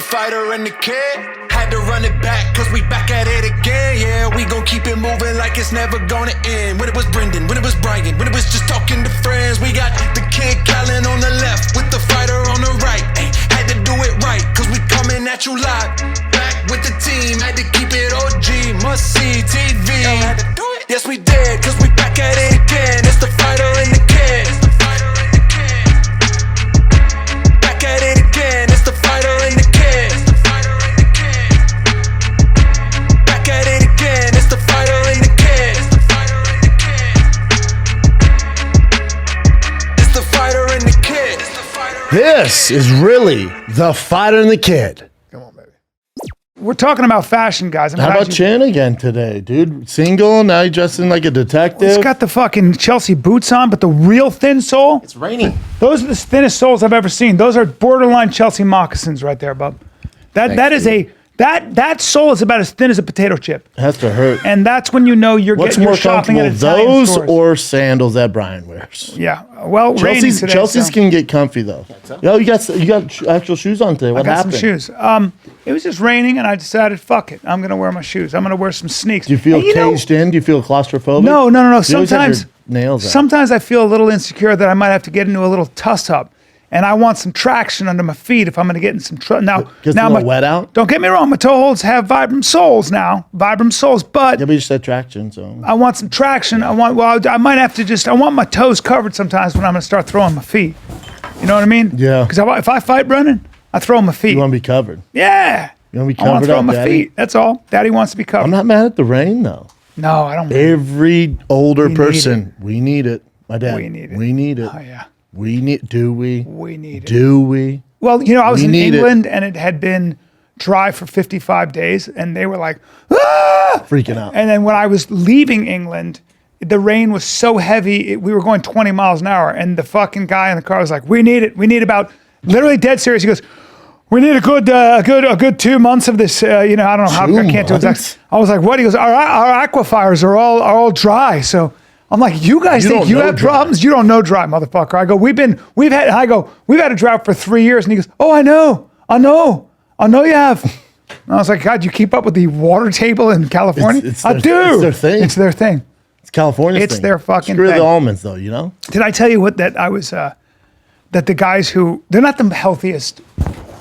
the fighter and the kid. Had to run it back, cause we back at it again. Yeah, we gon' keep it moving like it's never gonna end. When it was Brendan, when it was Bryan, when it was just talking to friends. We got the kid Callen on the left, with the fighter on the right. Ay, had to do it right, cause we coming at you live. Back with the team, had to keep it OG, must see TV. Had to do it. Yes, we did, cause we back at it again. It's the fighter and the kid. Back at it again, it's the fighter and the kid. Back at it again, it's the fighter and the kid. It's the fighter and the kid. This is really the fighter and the kid. Come on, baby. We're talking about fashion, guys. How about Chan again today, dude? Single, now he's dressing like a detective. He's got the fucking Chelsea boots on, but the real thin sole. It's raining. Those are the thinnest soles I've ever seen. Those are borderline Chelsea moccasins right there, bub. That sole is about as thin as a potato chip. It has to hurt. And that's when you know you're shopping at Italian those stores. or sandals that Bryan wears? Yeah. Well, Chelsea's can get comfy though. Yo, you got actual shoes on today. What happened? Some shoes. It was just raining, and I decided, fuck it, I'm gonna wear my shoes. I'm gonna wear some sneaks. Do you feel caged in? Do you feel claustrophobic? No. Sometimes I feel a little insecure that I might have to get into a little tuss-up. And I want some traction under my feet if I'm going to get in some trouble. Now my wet out. Don't get me wrong, my toe holds have Vibram soles now, but Yeah, but you just said traction, so I want some traction. I want my toes covered sometimes when I'm going to start throwing my feet. You know what I mean? Yeah. Because if I fight Brennan, I throw my feet. You want to be covered. Yeah. You want to be covered. I want to throw my Daddy? feet. That's all. Daddy wants to be covered. I'm not mad at the rain though. No, I don't. Every older person, we need it. My dad. We need it. We need it. Oh yeah. Do we? We need it. Do we? Well, I was in England and it had been dry for 55 days and they were like, ah! Freaking out. And then when I was leaving England, the rain was so heavy, we were going 20 miles an hour and the fucking guy in the car was like, we need it. We need about, literally dead serious. He goes, we need a good 2 months of this, I don't know how, I can't do exactly. I was like, what? He goes, our aquifers are all dry. So I'm like, you guys think you have problems? You don't know dry, motherfucker. I go, we've had a drought for 3 years. And he goes, oh, I know you have. And I was like, God, you keep up with the water table in California? I do. It's their thing. It's their thing. It's California's It's thing. their fucking Screw thing. the almonds though, Did I tell you that the guys who, they're not the healthiest.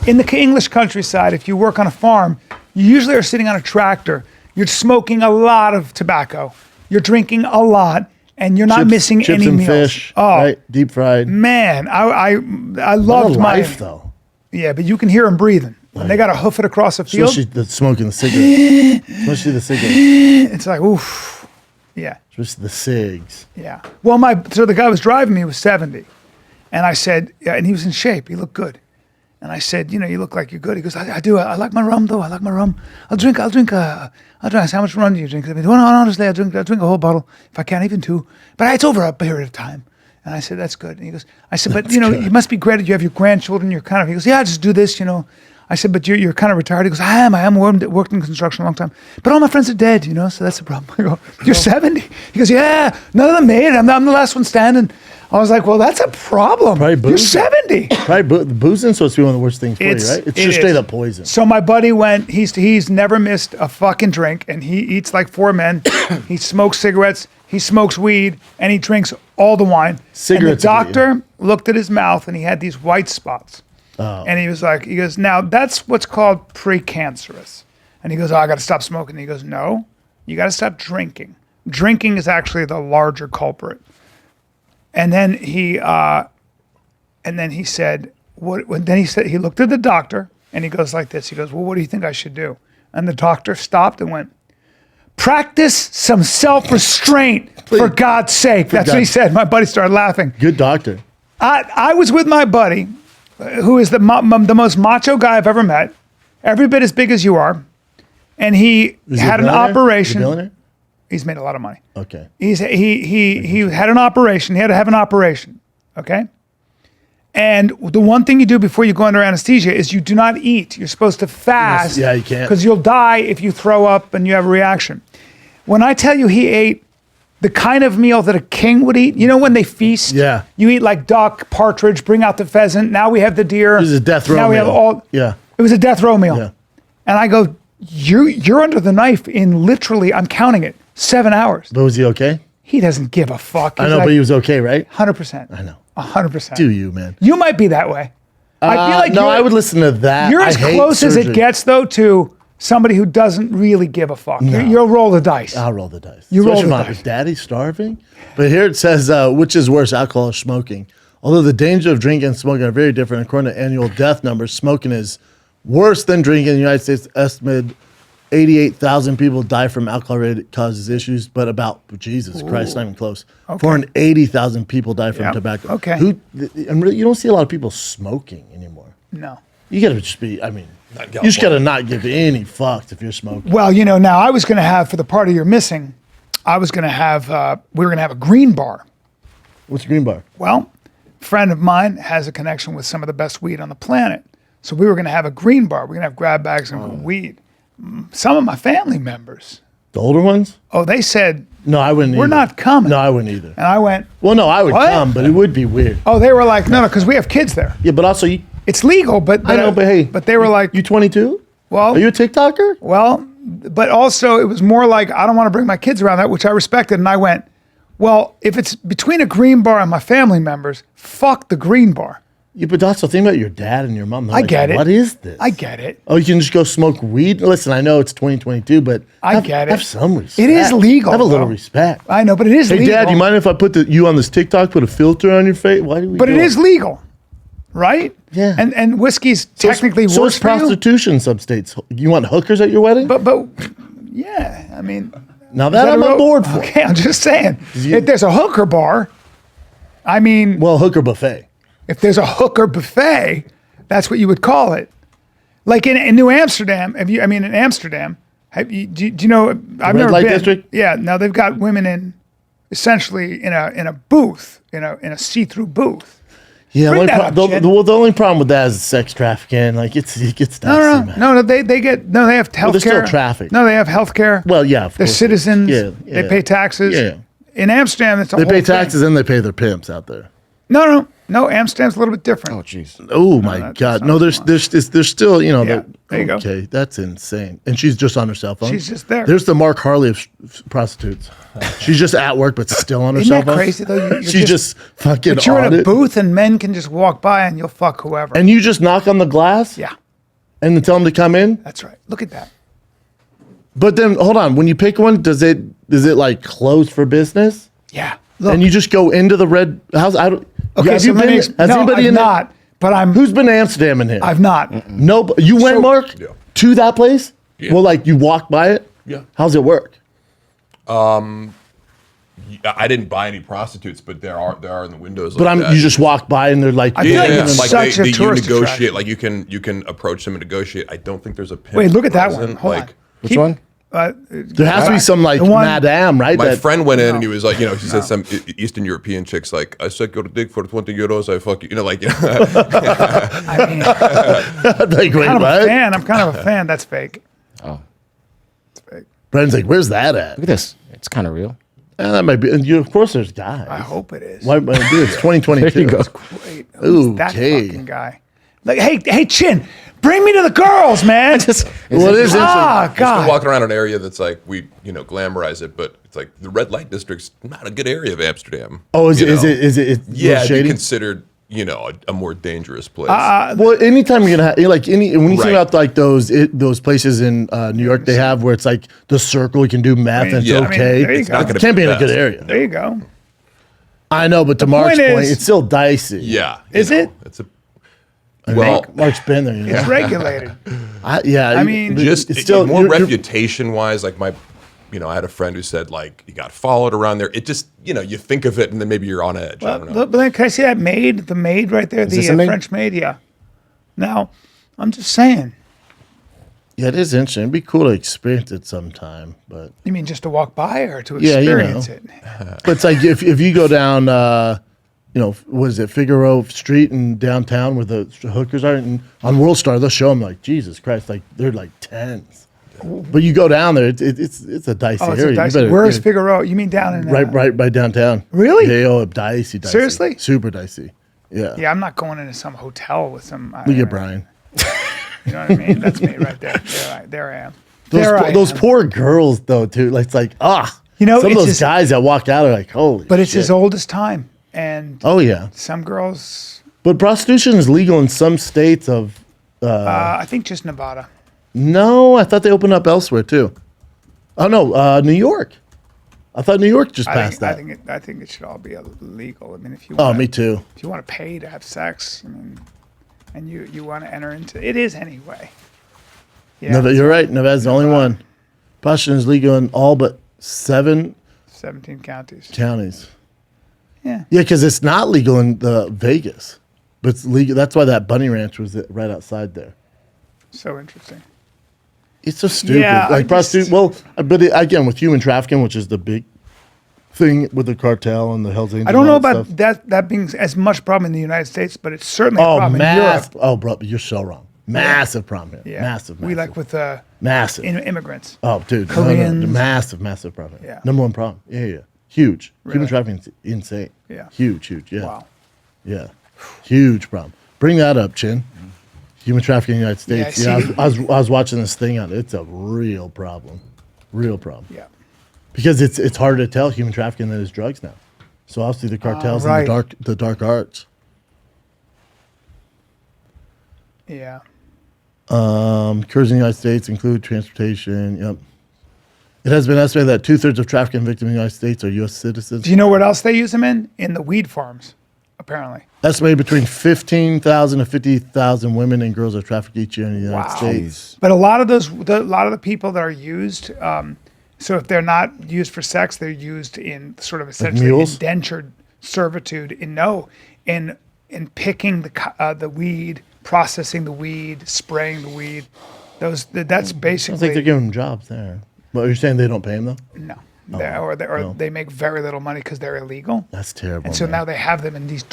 In the English countryside, if you work on a farm, you usually are sitting on a tractor. You're smoking a lot of tobacco. You're drinking a lot. And you're not missing chips any and meals. Fish, oh, right? Deep fried. Man, I loved my life though. Yeah, but you can hear them breathing. When they got to hoof it across the field. Especially the smoking the cigarette. Especially the cigarette. It's like, oof. Yeah. Just the cigs. Yeah. Well, so the guy was driving me was 70. And I said, yeah, and he was in shape. He looked good. And I said, you look like you're good. He goes, I do. I like my rum, though. I like my rum. I'll drink. I said, how much rum do you drink? I mean, well, honestly, I drink a whole bottle, if I can, even 2. But it's over a period of time. And I said, that's good. And he goes, I said, but, you must be great that you have your grandchildren. You're he goes, yeah, I just do this, I said, but you're kind of retired. He goes, I am. Worked in construction a long time. But all my friends are dead, so that's the problem. I go, you're 70? He goes, yeah, none of them made it. I'm the last one standing. I was like, well, that's a problem. You're 70. Probably boozing supposed to be one of the worst things for you, right? It's just straight up poison. So my buddy went, he's never missed a fucking drink, and he eats like 4 men. He smokes cigarettes, he smokes weed, and he drinks all the wine. Cigarettes. And the doctor looked at his mouth, and he had these white spots. Oh. And he goes, now that's what's called precancerous. And he goes, I got to stop smoking. And he goes, no, you got to stop drinking. Drinking is actually the larger culprit. And then he said, he looked at the doctor and he goes like this. He goes, well, what do you think I should do? And the doctor stopped and went, practice some self-restraint, for God's sake. That's what he said. My buddy started laughing. Good doctor. I was with my buddy, who is the most macho guy I've ever met, every bit as big as you are. And he had an operation. Is he a billionaire? He's made a lot of money. Okay. He had an operation. He had to have an operation. Okay. And the one thing you do before you go under anesthesia is you do not eat. You're supposed to fast. Yeah, you can't. Because you'll die if you throw up and you have a reaction. When I tell you he ate the kind of meal that a king would eat, when they feast? Yeah. You eat like duck, partridge, bring out the pheasant. Now we have the deer. This is a death row Now we meal. have all. Yeah. It was a death row meal. Yeah. And I go, you're under the knife in literally, I'm counting it, 7 hours. But was he okay? He doesn't give a fuck. I know, but he was okay, right? 100%. I know. 100%. Do you, man? You might be that way. I feel like no, I would listen to that. You're I as hate close as it surgery. gets, though, to somebody who doesn't really give a fuck. No. You'll roll the dice. I'll roll the dice. You roll Especially the if my dice. daddy's starving. But here it says, which is worse, alcohol or smoking? Although the danger of drinking and smoking are very different, according to annual death numbers, smoking is worse than drinking. In the United States, estimated 88,000 people die from alcohol-related causes issues, but about, Jesus Christ, not even close. 480,000 people die from Yep. tobacco. Okay. And really, you don't see a lot of people smoking anymore. No. You gotta just be, I mean, you just gotta not give any fucks if you're smoking. Well, now I was going to have, for the party you're missing, I was going to have, we were going to have a green bar. What's a green bar? Well, a friend of mine has a connection with some of the best weed on the planet. So we were going to have a green bar. We're going to have grab bags and weed. Some of my family members, The older ones? they said, No, I wouldn't we're either. not coming. No, I wouldn't either. And I went, Well, no, I would What? come, but it would be weird. they were like, no, because we have kids there. Yeah, but also, you, It's legal, but I know, but hey. But they were like, You 22? well, Are you a TikToker? well, but also it was more like, I don't want to bring my kids around that, which I respected. And I went, well, if it's between a green bar and my family members, fuck the green bar. Yeah, but also think about your dad and your mom. They're I like, get it. What is this? I get it. Oh, you can just go smoke weed? Listen, I know it's 2022, but I get it. Have some respect. It is legal, Have a little though. respect. I know, but it is Hey, legal. Dad, you mind if I put you on this TikTok, put a filter on your face? Why do we But do it is legal, right? Yeah. And whiskey's technically so worse is for you. prostitution in some states. You want hookers at your wedding? But yeah, I mean, Now that is I'm a on real- board for. Okay, I'm just saying. you- If there's a hooker bar, I mean, Well, hooker buffet. if there's a hooker buffet, that's what you would call it. Like in New Amsterdam, in Amsterdam, do you know? I've red never light been. district? Yeah, now they've got women essentially in a booth, in a see-through booth. Yeah, Bring only that up, Chin. the only problem with that is sex trafficking. Like it gets dicey, man. No, they have health there's still care. traffic. No, they have health care. Well, yeah, of They're course. citizens. Yeah, They yeah. pay taxes. Yeah. In Amsterdam, it's a They whole pay thing. taxes and they pay their pimps out there. No. Amsterdam's a little bit different. Oh, jeez. Oh my that's God! not No, there's still Yeah, there you go. Okay, that's insane. And she's just on her cell phone. She's just there. There's the Mark Harley of prostitutes. She's just at work, but still on her Isn't cell that phone. crazy, though? You're She's just fucking But you're on in a it. booth and men can just walk by and you'll fuck whoever. And you just knock on the glass. yeah, And then tell them to come in. that's right. Look at that. But then hold on. When you pick one, is it like closed for business? Yeah. Look. And you just go into the red house. I don't. Okay, have so you let been? me Has no, anybody I've in there? not. But I'm. Who's been to Amsterdam in here? I've not. No, but you went, So- Mark, Yeah. to that place. Yeah. Well, like you walked by it. Yeah. How's it work? I didn't buy any prostitutes, but there are in the windows. But like that. you just walk by and they're like, I feel like yeah, it's like such a you tourist negotiate. attraction. Like you can approach them and negotiate. I don't think there's a pimp Wait, look at that one. present. Hold like, on. which one? Uh, There has to be some like The one- madame, right? My that, friend went in and he was like, he said some Eastern European chicks like, I suck your dick for 20 euros, I fuck you. I mean, like, wait, kind of a what? fan. I'm kind of a fan. That's fake. oh, It's fake. Brandon's like, where's that at? Look at this. It's kind of real. And that might be. And of course, there's guys. I hope it is. Why, dude, it's 2022. There you go. Wait, who's that Okay. fucking guy? Like, hey, Chin, bring me to the girls, man. Well, it is Ah, interesting. Just God. walking around an area that's like, we, glamorize it, but it's like the red light district's not a good area of Amsterdam. Oh, is you it? Is know? it? Is it? Yeah, it'd be shady? considered, a more dangerous place. Well, anytime you're gonna have like when you think Right. about like those places in New York, they have where it's like the circle, you can do meth, and it's yeah. I mean, okay. there you It's go. not It's it can't be in a not good the area. There you go. I know, but to Mark's point point, is- it's still dicey. yeah. Is it? It's a, well, Mark's been there. You know? It's regulated. I mean- just it's still more you're- reputation wise, like I had a friend who said like he got followed around there. It just, you think of it and then maybe you're on edge. I don't know. But then can I see that maid? The maid right there, this the a maid? French maid. Yeah. Now, I'm just saying. Yeah, it is interesting. It'd be cool to experience it sometime, but You mean just to walk by or to Yeah, you experience know. it? but it's like if you go down, what is it, Figaro Street in downtown where the hookers are, and on World Star they'll show them like Jesus Christ, like they're like tens. But you go down there, it's a dicey Oh, it's area. a You dicey. better- Where's yeah, Figaro? You mean down in right by downtown? Really? Yeah, oh, dicey. Seriously? Super dicey. Yeah. Yeah, I'm not going into some hotel with some. Look at Bryan. You know what I mean? That's me right there. There I am. There I Those am. poor girls, though, too. Like, it's like, You know, some of it's those just- guys that walk out are like, holy But it's shit. as old as time. And Oh, yeah. some girls, But prostitution is legal in some states of. I think just Nevada. No, I thought they opened up elsewhere, too. Oh, no, New York. I thought New York just passed that. I think it should all be illegal. I mean, if you Oh, want, me too. If you want to pay to have sex, I mean, and you want to enter into it is anyway. Yeah, Nevada, you're right. Nevada's the only one. Prostitution is legal in all but 7 17 counties. counties. Yeah. Yeah, because it's not legal in the Vegas, but it's legal. That's why that bunny ranch was right outside there. So interesting. It's so stupid. Yeah, I like prostitution. Well, but again, with human trafficking, which is the big thing with the cartel and the Hell's Angels. I don't know and all about that that being as much problem in the United States, but it's certainly a stuff. Oh, problem in massive. Europe. Oh, bro, you're so wrong. Massive problem here. Yeah. Massive. We like with massive. immigrants. Oh, dude. Koreans. Massive problem. Yeah. Number one problem. Yeah. Huge. Really? Human trafficking is insane. Yeah. Huge. Yeah. Wow. Yeah. Huge problem. Bring that up, Chin. Human trafficking in the United States. Yeah, Yeah, see- I was watching this thing on it. It's a real problem. Real problem. Yeah. Because it's harder to tell human trafficking than it is drugs now. So obviously the cartels right. and the dark arts. Yeah. Occurs in the United States include transportation. Yep. It has been estimated that 2/3 of trafficking victims in the United States are U.S. citizens. Do you know what else they use them in? In the weed farms, apparently. Estimated between 15,000 to 50,000 women and girls are trafficked each year in the United States. But a lot of the people that are used, so if they're not used for sex, they're used in sort of essentially mules? indentured servitude. In picking the weed, processing the weed, spraying the weed. That's I think they're basically giving them jobs there. But you're saying they don't pay them though? no. no. They make very little money because they're illegal. That's terrible. And so man. now they have them in these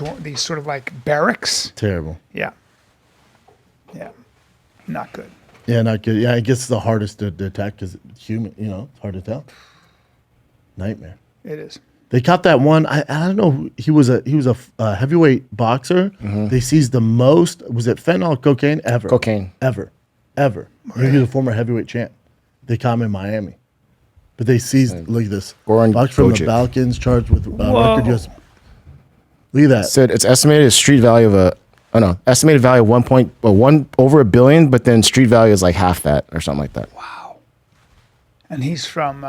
sort of like barracks. Terrible. Yeah. Yeah. Not good. Yeah, not good. Yeah, I guess it's the hardest to detect because human. It's hard to tell. Nightmare. It is. They caught that one. I don't know. He was a heavyweight boxer. They seized the most. Was it fentanyl, cocaine ever? Cocaine. Ever. He was a former heavyweight champ. They caught him in Miami, but they seized. Look at this. Goran Boxer from the Dragic. Balkans charged with Whoa. record US. Look at that. Said it's estimated street value of estimated value of over $1 billion, but then street value is like half that or something like that. Wow. And he's from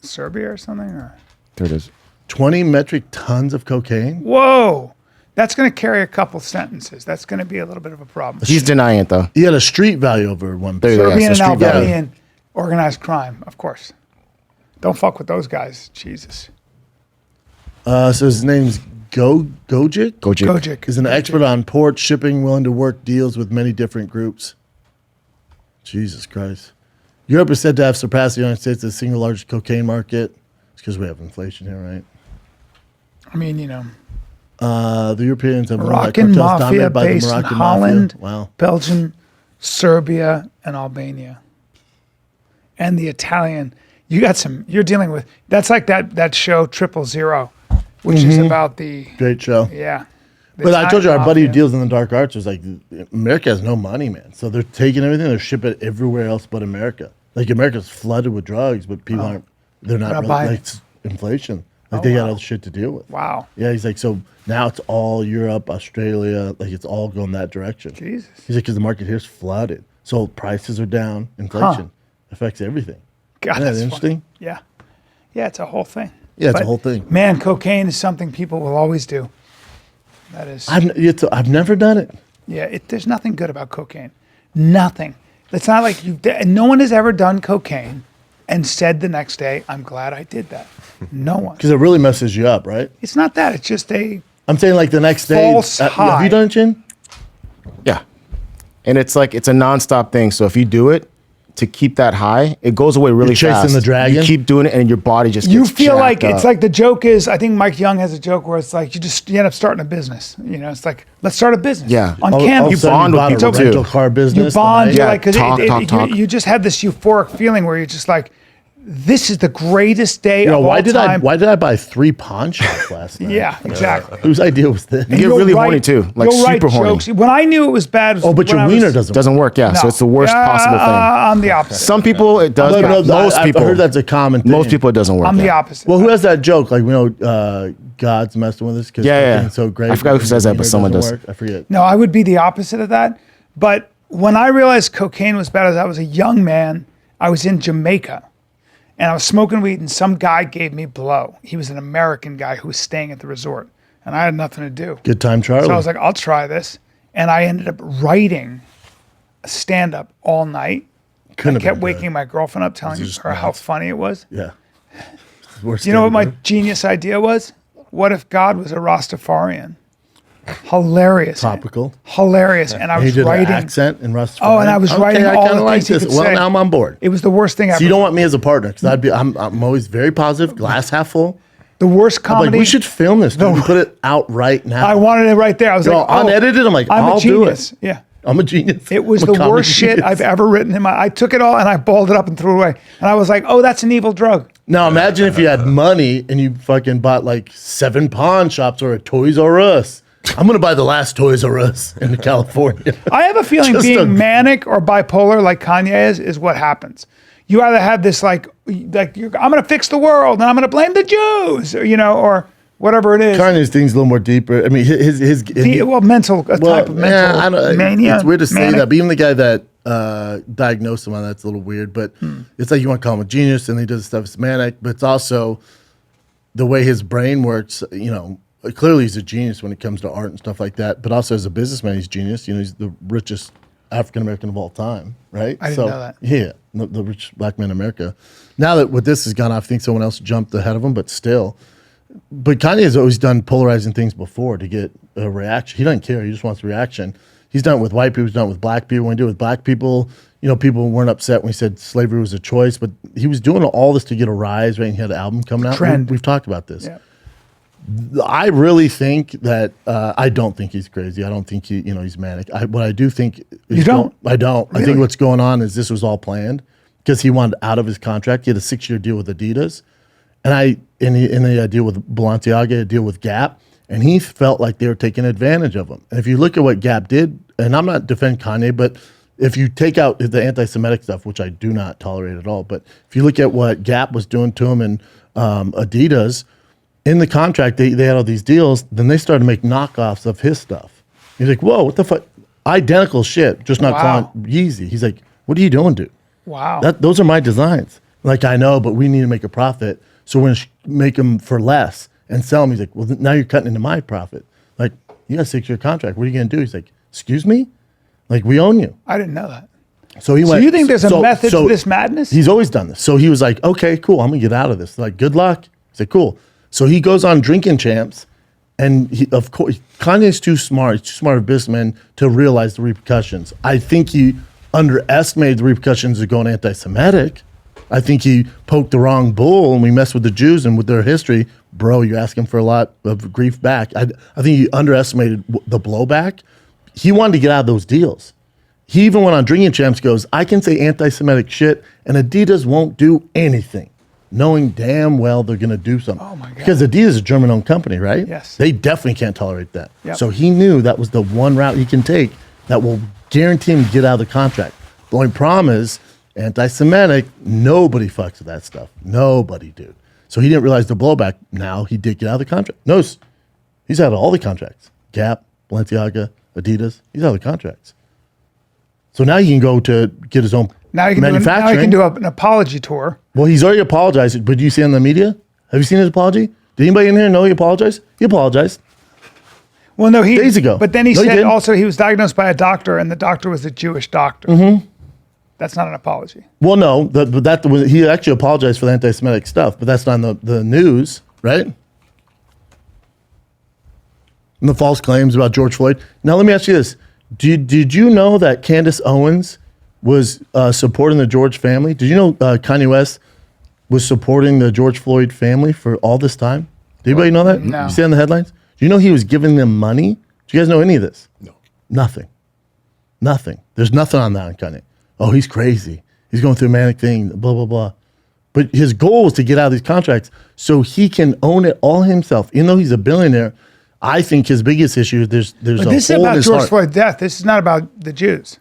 Serbia or something? Or? There it is. 20 metric tons of cocaine. Whoa. That's going to carry a couple sentences. That's going to be a little bit of a problem. He's denying it though. He had a street value over $1 There you billion. go. Serbian so and street value. Albanian organized crime, of course. Don't fuck with those guys. Jesus. So his name's Gojic. Gojic. He's an expert on port shipping, willing to work deals with many different groups. Jesus Christ. Europe is said to have surpassed the United States as the single largest cocaine market. It's because we have inflation here, right? I mean, The Europeans have Moroccan cartels mafia dominated by the based in Moroccan Holland, mafia. Wow. Belgium, Serbia, and Albania. And the Italian. You're dealing with, that's like that show 000, which is about the, Great show. yeah. the But I told you, our Italian buddy who mafia. deals in the dark arts was like, America has no money, man. So they're taking everything, they're shipping it everywhere else but America. Like America's flooded with drugs, but people they're not really, buying like it. it's inflation. Like they got other shit to deal with. Wow. Yeah, he's like, so now it's all Europe, Australia, like it's all going that direction. Jesus. He's like, because the market here's flooded. So prices are down, inflation affects everything. God, Isn't that that's interesting? funny. Yeah. Yeah, it's a whole thing. Yeah, it's a But, whole thing. Man, cocaine is something people will always do. That is, I've never done it. there's nothing good about cocaine. Nothing. It's not like no one has ever done cocaine and said the next day, I'm glad I did that. No one. Because it really messes you up, right? It's not that. It's just I'm saying like the next day. False Have high. you done it, Chin? Yeah. And it's like, it's a nonstop thing. So if you do it to keep that high, it goes away really You're chasing fast. the dragon? You keep doing it and your body just you gets feel like jacked it's up. like the joke is, I think Mike Young has a joke where it's like you end up starting a business. It's like, let's start a business. Yeah. On All camera. of a sudden bond with bought a people, rental too. car business. You bond. tonight. You're Yeah, like, 'cause talk. you just have this euphoric feeling where you're just like, this is the greatest day You know, of all time. why did I buy 3 pawn shops last night? Yeah, exactly. Whose idea was this? You get really horny too, like you'll write super horny. jokes. When I knew it was bad, was Oh, but when your I wiener was, doesn't work. Doesn't work, yeah. So it's the worst possible thing. I'm the opposite. Some people it does. No, but most I've people heard that's a common thing. Most people it doesn't work. I'm the yeah. opposite. Well, who has that joke? Like, God's messing with us because Yeah. it's so great. I forgot who says that, but someone does. Work. I forget. No, I would be the opposite of that. But when I realized cocaine was bad, as I was a young man, I was in Jamaica, and I was smoking weed, and some guy gave me blow. He was an American guy who was staying at the resort, and I had nothing to do. Good time, Charlie. So I was like, I'll try this. And I ended up writing a stand-up all night. Couldn't I have kept been good. waking my girlfriend up, telling just her how nuts. funny it was. Yeah. You know what my genius idea was? What if God was a Rastafarian? Hilarious. Topical. Hilarious. And I He was did writing. an accent in Rust. Oh, and I was writing I all kinda the like things he this. could Well, say. now I'm on board. It was the worst thing ever. So you don't want me as a partner because I'm always very positive, glass half full. The worst I'm comedy. like, we should film this. Dude. We put it out right now. I wanted it right there. I was Yo, like, oh, unedited. I'm like, I'm I'll a do genius. it. Yeah. I'm a genius. It was I'm a the comedy worst shit genius. I've ever written in my. I took it all and I balled it up and threw it away. And I was like, oh, that's an evil drug. Now imagine if you had money and you fucking bought like 7 pawn shops or a Toys R Us. I'm gonna buy the last Toys R Us in California. I have a feeling Just being a- manic or bipolar like Kanye is what happens. You either have this like I'm going to fix the world and I'm going to blame the Jews, or, or whatever it is. Kanye's thing's a little more deeper. I mean, his Mental, a type of mental I don't, mania. It's weird to say manic. that, but even the guy that diagnosed him on that's a little weird. But it's like you want to call him a genius, and he does stuff. It's manic, but it's also the way his brain works. Clearly he's a genius when it comes to art and stuff like that. But also as a businessman, he's genius. He's the richest African American of all time, right? I didn't know that. Yeah, the rich black man in America. Now that with this has gone off, I think someone else jumped ahead of him, but still. But Kanye has always done polarizing things before to get a reaction. He doesn't care. He just wants a reaction. He's done it with white people. He's done it with black people. When he did it with black people, people weren't upset when he said slavery was a choice. But he was doing all this to get a rise, right? And he had an album coming out. Trend. We've talked about this. Yeah. I really think that I don't think he's crazy. I don't think he's manic. What I do think You don't? I don't. I Really? think what's going on is this was all planned because he wanted out of his contract. He had a 6-year deal with Adidas, and he had a deal with Balenciaga, a deal with Gap, and he felt like they were taking advantage of him. And if you look at what Gap did, and I'm not defending Kanye, but if you take out the anti-Semitic stuff, which I do not tolerate at all, but if you look at what Gap was doing to him and Adidas. In the contract, they had all these deals. Then they started to make knockoffs of his stuff. He's like, "Whoa, what the fuck? Identical shit, just not Wow. calling it Yeezy." He's like, "What are you doing, dude? Wow. Those are my designs." Like, I know, but we need to make a profit, so we're gonna make them for less and sell them. He's like, "Well, now you're cutting into my profit. Like, you got a 6-year contract. What are you gonna do?" He's like, "Excuse me, like we own you." I didn't know that. So he went. you think there's a method to this madness? He's always done this. So he was like, "Okay, cool. I'm gonna get out of this." Like, good luck. He's like, "Cool." So he goes on Drinking Champs, and of course, Kanye's too smart. He's too smart of a businessman to realize the repercussions. I think he underestimated the repercussions of going anti-Semitic. I think he poked the wrong bull, and we messed with the Jews and with their history. Bro, you're asking for a lot of grief back. I think he underestimated the blowback. He wanted to get out of those deals. He even went on Drinking Champs, goes, "I can say anti-Semitic shit, and Adidas won't do anything." Knowing damn well they're going to do something. Oh, my God. Because Adidas is a German-owned company, right? Yes. They definitely can't tolerate that. Yep. So he knew that was the one route he can take that will guarantee him to get out of the contract. The only problem is, anti-Semitic, nobody fucks with that stuff. Nobody, dude. So he didn't realize the blowback. Now he did get out of the contract. Notice, he's out of all the contracts. Gap, Balenciaga, Adidas, he's out of the contracts. So now he can go to get his own Now he can manufacturing. do an apology tour. Well, he's already apologized, but do you see on the media? Have you seen his apology? Did anybody in here know he apologized? He apologized. Well, no, Days ago. But then he No, he said didn't. also he was diagnosed by a doctor, and the doctor was a Jewish doctor. Mm-hmm. That's not an apology. Well, no, he actually apologized for the anti-Semitic stuff, but that's not in the news, right? And the false claims about George Floyd. Now, let me ask you this. Did you know that Candace Owens was supporting the George family? Did you know Kanye West was supporting the George Floyd family for all this time? Did anybody know that? No. You see on the headlines? Do you know he was giving them money? Do you guys know any of this? No. Nothing. Nothing. There's nothing on that on Kanye. Oh, he's crazy. He's going through a manic thing, blah, blah, blah. But his goal is to get out of these contracts so he can own it all himself. Even though he's a billionaire, I think his biggest issue is there's But a this is hole in about his George heart. Floyd's death. This is not about the Jews.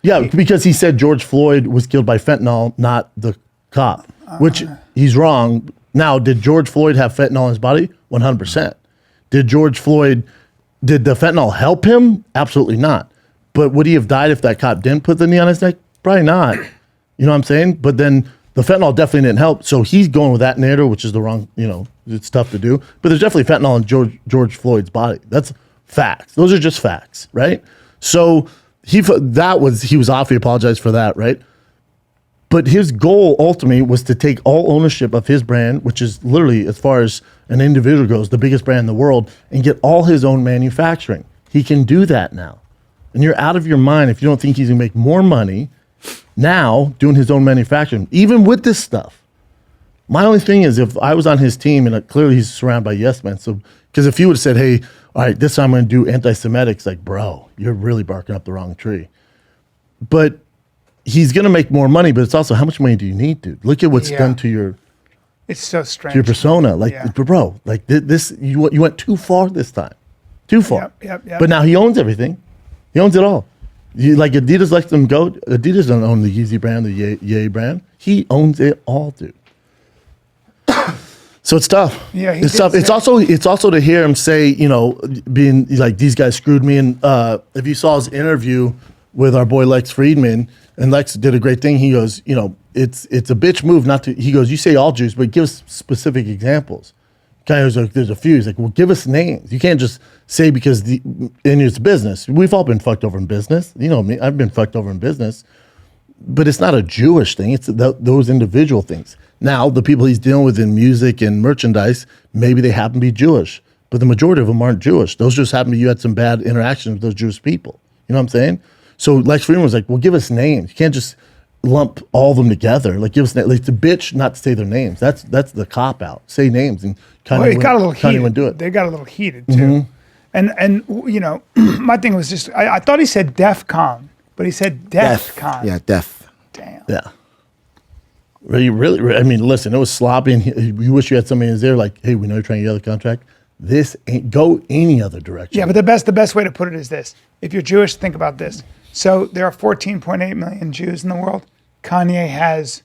Yeah, because he said George Floyd was killed by fentanyl, not the cop, which he's wrong. Now, did George Floyd have fentanyl in his body? 100%. Did the fentanyl help him? Absolutely not. But would he have died if that cop didn't put the knee on his neck? Probably not. You know what I'm saying? But then the fentanyl definitely didn't help. So he's going with that narrative, which is the wrong, it's tough to do. But there's definitely fentanyl in George Floyd's body. That's facts. Those are just facts, right? So he was off. He apologized for that, right? But his goal ultimately was to take all ownership of his brand, which is literally, as far as an individual goes, the biggest brand in the world, and get all his own manufacturing. He can do that now. And you're out of your mind if you don't think he's gonna make more money now doing his own manufacturing, even with this stuff. My only thing is, if I was on his team, and clearly he's surrounded by yes men, so because if he would have said, hey, all right, this time I'm gonna do anti-Semitic, it's like, bro, you're really barking up the wrong tree. But he's going to make more money, but it's also, how much money do you need, dude? Look at what's done to your It's so strange. to your persona. Like, bro, like this, you went too far this time. Too far. Yep. But now he owns everything. He owns it all. Like Adidas lets them go. Adidas don't own the Yeezy brand, the Ye brand. He owns it all, dude. So it's tough. Yeah, it's tough. It's also to hear him say, being like, these guys screwed me. And if you saw his interview with our boy Lex Friedman, and Lex did a great thing. He goes, it's a bitch move not to. He goes, you say all Jews, but give us specific examples. Kind of like, there's a few. He's like, well, give us names. You can't just say because and it's business. We've all been fucked over in business. You know me. I've been fucked over in business. But it's not a Jewish thing. It's those individual things. Now, the people he's dealing with in music and merchandise, maybe they happen to be Jewish, but the majority of them aren't Jewish. Those just happen to, you had some bad interactions with those Jewish people. You know what I'm saying? So Lex Friedman was like, well, give us names. You can't just lump all of them together. Like, give us names. Like, it's a bitch not to say their names. That's the cop out. Say names. And Kanye wouldn't do it. They got a little heated too. And my thing was just, I thought he said DEF CON, but he said DEF CON. Yeah, death. Damn. Yeah. Really, I mean, listen, it was sloppy, and you wish you had somebody who's there like, hey, we know you're trying to get out of the contract. This ain't go any other direction. Yeah, but the best way to put it is this. If you're Jewish, think about this. So there are 14.8 million Jews in the world. Kanye has,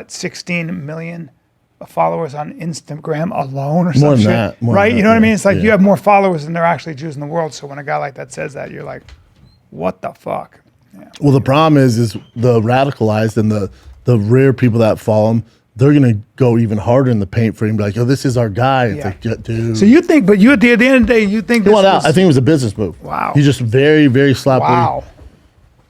16 million followers on Instagram alone or something. More than that. Right? You know what I mean? It's like you have more followers than there are actually Jews in the world. So when a guy like that says that, you're like, what the fuck? Yeah. Well, the problem is the radicalized and the rare people that follow him, they're going to go even harder in the paint for him. Be like, oh, this is our guy. It's like, yeah, dude. So you think, but you at the end of the day, you think he went out. I think it was a business move. Wow. He's just very, very sloppy. Wow.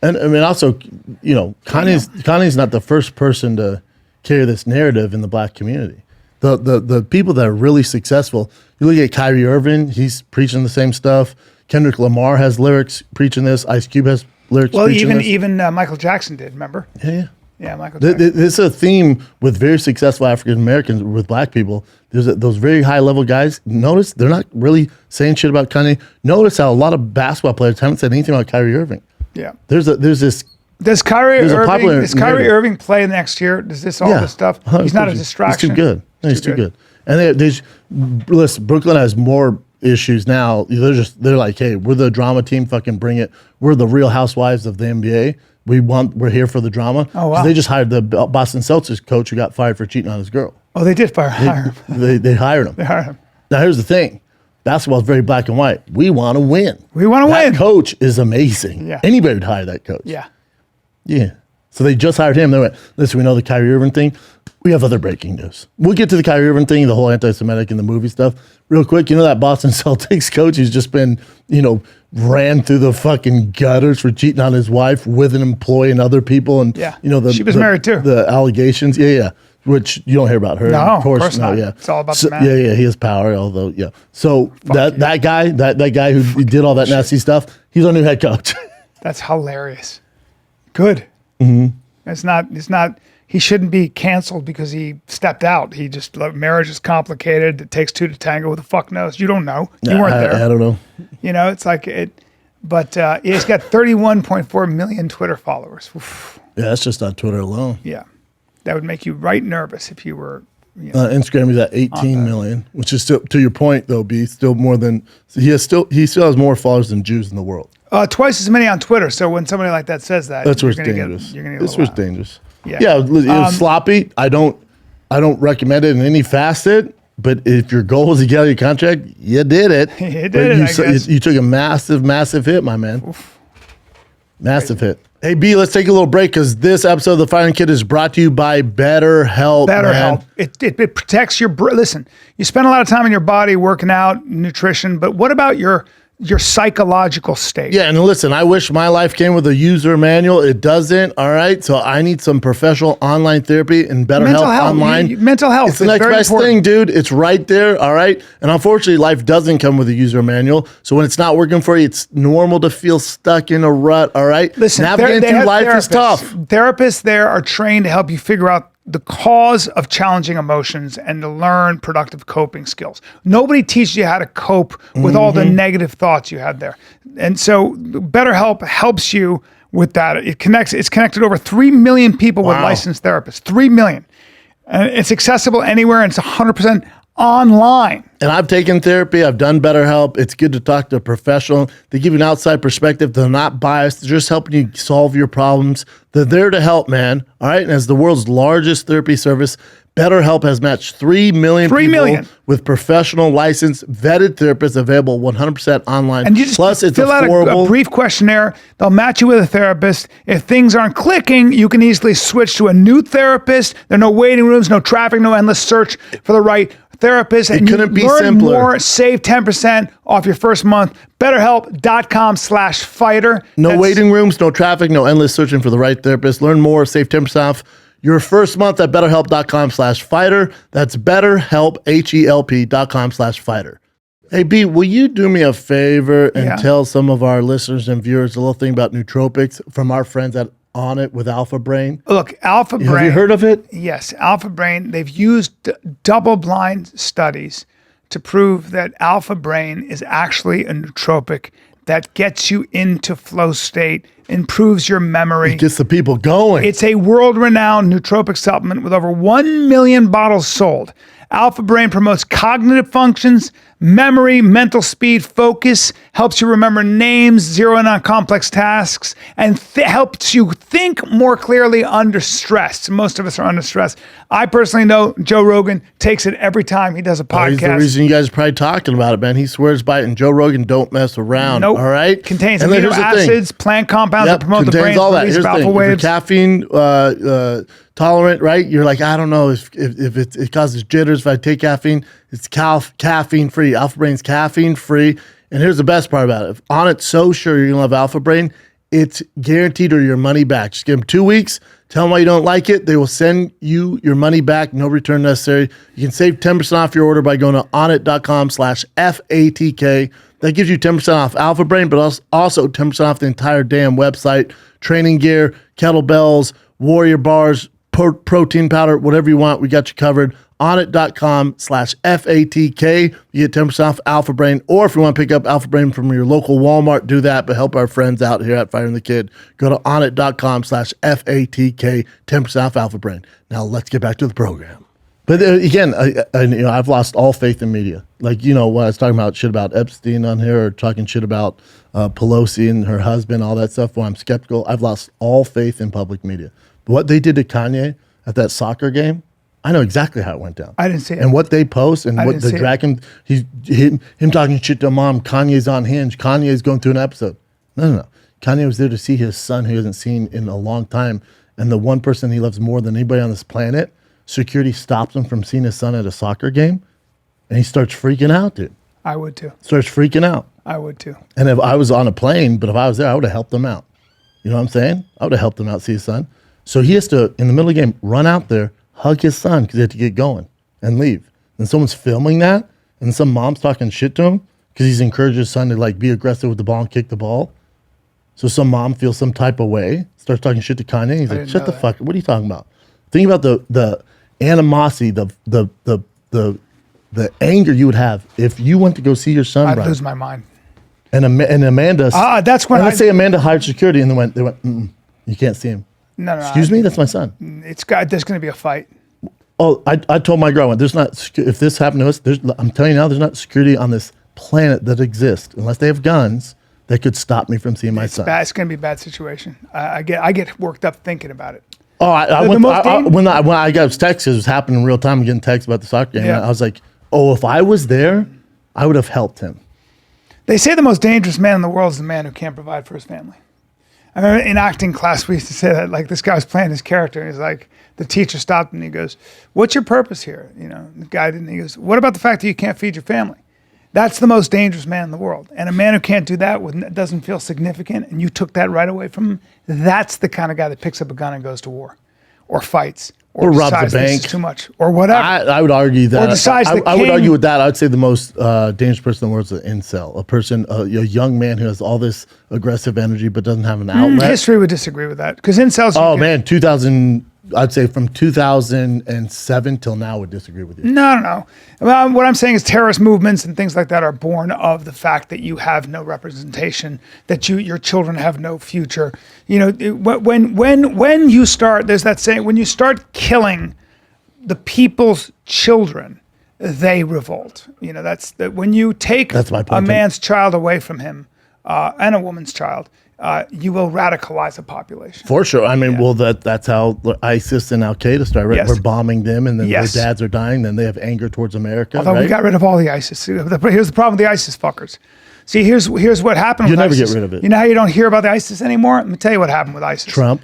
And I mean, also, Kanye's not the first person to carry this narrative in the black community. The people that are really successful, you look at Kyrie Irving, he's preaching the same stuff. Kendrick Lamar has lyrics preaching this. Ice Cube has lyrics preaching this. Even Michael Jackson did, remember? Yeah. Yeah, Michael Jackson. It's a theme with very successful African Americans, with black people. There's those very high level guys. Notice they're not really saying shit about Kanye. Notice how a lot of basketball players haven't said anything about Kyrie Irving. Yeah. There's this. Does Kyrie narrative. Irving play next year? Does this all this stuff? He's not a distraction. He's too good. He's too good. And listen, Brooklyn has more issues now. They're like, hey, we're the drama team. Fucking bring it. We're the Real Housewives of the NBA. We're here for the drama. Oh, wow. They just hired the Boston Celtics coach who got fired for cheating on his girl. Oh, they did hire him. They hired him. They hired him. Now here's the thing. Basketball is very black and white. We want to win. We want to win. That coach is amazing. Yeah. Anybody would hire that coach. Yeah. Yeah. So they just hired him. They went, listen, we know the Kyrie Irving thing. We have other breaking news. We'll get to the Kyrie Irving thing, the whole anti-Semitic and the movie stuff. Real quick, that Boston Celtics coach who's just been, ran through the fucking gutters for cheating on his wife with an employee and other people. And, she was married too. The allegations. Yeah. Which you don't hear about her. No, of course not. Yeah. It's all about the man. Yeah, he has power, although, yeah. So that guy who did all that nasty stuff, he's our new head coach. That's hilarious. Good. Mm-hmm. It's not, he shouldn't be canceled because he stepped out. He just, marriage is complicated. It takes two to tango. Who the fuck knows? You don't know. You weren't there. I don't know. It's like but he's got 31.4 million Twitter followers. Oof. Yeah, that's just on Twitter alone. Yeah. that would make you right nervous if you were. Instagram is at 18 million, which is still, to your point though, B, still more than he still has more followers than Jews in the world. Twice as many on Twitter. So when somebody like that says that, That's where it's dangerous. That's where it's dangerous. Yeah, it was sloppy. I don't recommend it in any facet. But if your goal is to get out of your contract, you did it. You did it, I guess. You took a massive hit, my man. Oof. Massive hit. Hey, B, let's take a little break because this episode of The Fighting Kid is brought to you by BetterHelp. BetterHelp. It protects your... Listen, you spend a lot of time in your body working out, nutrition, but what about your psychological state? Yeah, and listen, I wish my life came with a user manual. It doesn't, all right? So I need some professional online therapy and BetterHelp online. Mental health. It's the next best thing, dude. It's right there, all right? And unfortunately, life doesn't come with a user manual. So when it's not working for you, it's normal to feel stuck in a rut, all right? Listen, navigating through life is tough. Therapists there are trained to help you figure out the cause of challenging emotions and to learn productive coping skills. Nobody teaches you how to cope with all the negative thoughts you had there. And so BetterHelp helps you with that. It's connected over 3 million people with licensed therapists. 3 million. And it's accessible anywhere and it's 100% online. And I've taken therapy. I've done BetterHelp. It's good to talk to a professional. They give you an outside perspective. They're not biased. They're just helping you solve your problems. They're there to help, man. All right. And as the world's largest therapy service, BetterHelp has matched 3 million people with professional, licensed, vetted therapists available 100% online. And you just Plus, it's fill out a brief questionnaire. They'll match you with a therapist. If things aren't clicking, you can easily switch to a new therapist. There are no waiting rooms, no traffic, no endless search for the right therapist. It couldn't be simpler. More, save 10% off your first month. BetterHelp.com/fighter. No waiting rooms, no traffic, no endless searching for the right therapist. Learn more, save 10% off your first month at BetterHelp.com/fighter. That's BetterHelp, HELP.com/fighter. Hey, B, will you do me a favor and tell some of our listeners and viewers a little thing about nootropics from our friends at On It with Alpha Brain? Look, Alpha Brain. Have you heard of it? Yes, Alpha Brain. They've used double-blind studies to prove that Alpha Brain is actually a nootropic that gets you into flow state, improves your memory. It gets the people going. It's a world-renowned nootropic supplement with over 1 million bottles sold. Alpha Brain promotes cognitive functions, memory, mental speed, focus, helps you remember names, zero in on complex tasks, and helps you think more clearly under stress. Most of us are under stress. I personally know Joe Rogan takes it every time he does a podcast. He's the reason you guys are probably talking about it, man. He swears by it, and Joe Rogan don't mess around. Nope. All right? Contains amino acids, plant compounds that promote the brain's release of alpha waves. If you're caffeine tolerant, right? You're like, I don't know if it causes jitters if I take caffeine. It's caffeine free. Alpha Brain's caffeine free. And here's the best part about it. If On It's so sure you're going to love Alpha Brain, it's guaranteed or your money back. Just give them 2 weeks. Tell them why you don't like it. They will send you your money back. No return necessary. You can save 10% off your order by going to onit.com/FATK. That gives you 10% off Alpha Brain, but also 10% off the entire damn website. Training gear, kettlebells, warrior bars, protein powder, whatever you want, we got you covered. Onit.com/FATK. You get 10% off Alpha Brain, or if you want to pick up Alpha Brain from your local Walmart, do that, but help our friends out here at Fighting the Kid. Go to Onit.com/FATK, 10% off Alpha Brain. Now let's get back to the program. But again, I've lost all faith in media. Like, when I was talking about shit about Epstein on here or talking shit about Pelosi and her husband, all that stuff, when I'm skeptical, I've lost all faith in public media. What they did to Kanye at that soccer game, I know exactly how it went down. I didn't see it. And what they post and what the drag him, him talking shit to mom, Kanye's on Hinge, Kanye's going through an episode. No. Kanye was there to see his son who he hasn't seen in a long time. And the one person he loves more than anybody on this planet, security stops him from seeing his son at a soccer game. And he starts freaking out, dude. I would too. Starts freaking out. I would too. And if I was on a plane, but if I was there, I would have helped him out. You know what I'm saying? I would have helped him out see his son. So he has to, in the middle of the game, run out there, hug his son because he had to get going and leave. And someone's filming that, and some mom's talking shit to him because he's encouraged his son to be aggressive with the ball and kick the ball. So some mom feels some type of way, starts talking shit to Kanye. And he's like, shut the fuck. What are you talking about? Think about the animosity, the anger you would have if you went to go see your son. I'd lose my mind. And Amanda. That's when let's say Amanda hired security and they went, you can't see him. No. Excuse me, that's my son. There's going to be a fight. Oh, I told my girl, there's not. If this happened to us, I'm telling you now, there's not security on this planet that exists unless they have guns that could stop me from seeing my son. It's going to be a bad situation. I get worked up thinking about it. Oh, when I got texts, it was happening in real time. I'm getting texts about the soccer game. Yeah. I was like, oh, if I was there, I would have helped him. They say the most dangerous man in the world is the man who can't provide for his family. I remember in acting class, we used to say that, like, this guy was playing his character, and he's like, the teacher stopped him and he goes, what's your purpose here? You know, the guy didn't, he goes, what about the fact that you can't feed your family? That's the most dangerous man in the world. And a man who can't do that doesn't feel significant, and you took that right away from him, that's the kind of guy that picks up a gun and goes to war or fights. Or robs a decides this bank. is too much, or whatever. I would argue that. Or decides that I would Cain- argue with that. I would say the most dangerous person in the world is an incel, a person, a young man who has all this aggressive energy but doesn't have an outlet. History would disagree with that, because incels. Oh man, 2000. I'd say from 2007 till now would disagree with you. No. Well, what I'm saying is terrorist movements and things like that are born of the fact that you have no representation, that your children have no future. You know, when you start, there's that saying, when you start killing the people's children, they revolt. You know, that's that when you take That's my a point. man's child away from him and a woman's child, you will radicalize a population. For sure. I mean, well, that's how ISIS and Al Qaeda started. Right? Yes. We're bombing them, and then Yes. their dads are dying. Then they have anger towards America. Although right? we got rid of all the ISIS. Here's the problem with the ISIS fuckers. See, here's what happened You'll with never ISIS. get rid of it. You know how you don't hear about the ISIS anymore? Let me tell you what happened with ISIS. Trump.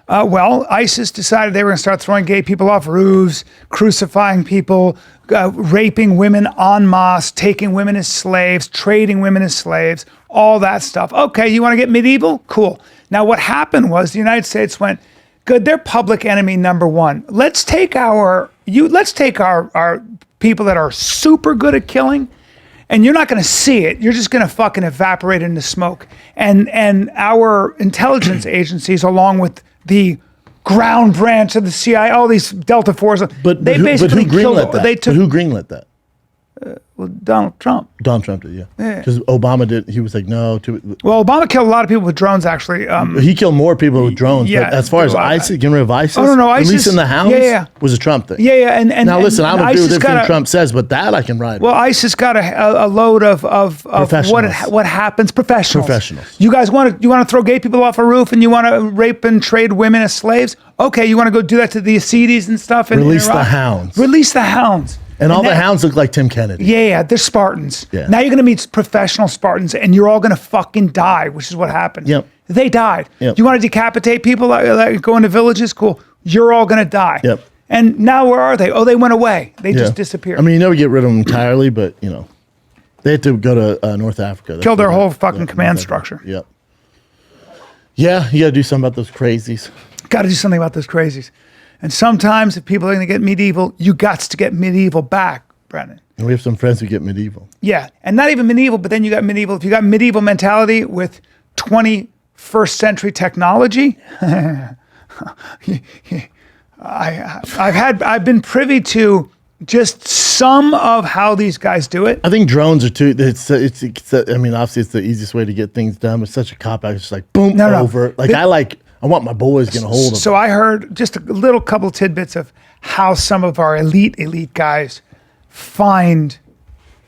Well, ISIS decided they were going to start throwing gay people off roofs, crucifying people, raping women en masse, taking women as slaves, trading women as slaves, all that stuff. Okay, you want to get medieval? Cool. Now, what happened was the United States went, good, they're public enemy number one. Let's take our people that are super good at killing, and you're not going to see it. You're just going to fucking evaporate into smoke. And our intelligence agencies, along with the ground branch of the CIA, all these Delta Force, But they who basically killed. greenlit that? They took Who greenlit that? Donald Trump. Donald Trump did, yeah. Because Obama did. He was like, no. Well, Obama killed a lot of people with drones, actually. He killed more people with drones. Yeah. But as far as ISIS, getting rid of ISIS, Oh, no, at ISIS- least in the House, yeah. was a Trump thing. Yeah. And Now listen, I don't agree with ISIS everything got a- Trump says, but that I can ride with. Well, ISIS got a load of Professionals. what happens. Professionals. Professionals. You guys want to throw gay people off a roof, and you want to rape and trade women as slaves? Okay, you want to go do that to the Yazidis and stuff? In Release the Iraq? hounds. Release the hounds. And all the that- hounds look like Tim Kennedy. Yeah, they're Spartans. Yeah. Now you're going to meet professional Spartans, and you're all going to fucking die, which is what happened. Yep. They died. Yep. You want to decapitate people, like go into villages? Cool. You're all going to die. Yep. And now where are they? Oh, they went away. They just disappeared. I mean, you never get rid of them entirely, but, you know, they had to go to North Africa. That's Killed their what whole happened. fucking Yeah, command North Africa. structure. Yep. Yeah, you got to do something about those crazies. Got to do something about those crazies. And sometimes if people are going to get medieval, you got to get medieval back, Brennan. And we have some friends who get medieval. Yeah, and not even medieval, but then you got medieval. If you got medieval mentality with 21st century technology, I've been privy to just some of how these guys do it. I think drones are too. I mean, obviously, it's the easiest way to get things done. It's such a cop out. It's just like boom, No. over. Like I want my boys getting a hold of. So I heard just a little couple tidbits of how some of our elite guys find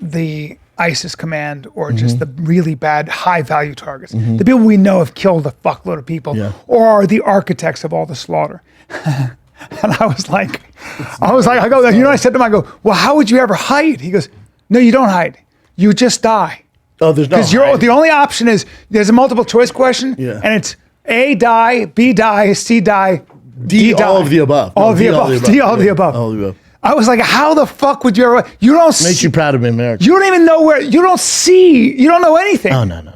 the ISIS command or just the really bad high value targets. The people we know have killed a fuckload of people or are the architects of all the slaughter. And I go, you know, I said to him, I go, well, how would you ever hide? He goes, no, you don't hide. You just die. Oh, there's no. Because the only option is there's a multiple choice question, and it's A, die, B, die, C, die, D, die. All of the above. All of the above. D, all of the above. All of the above. I was like, how the fuck would you ever? You don't. Makes you proud of being American. You don't even know where. You don't see. You don't know anything. Oh no.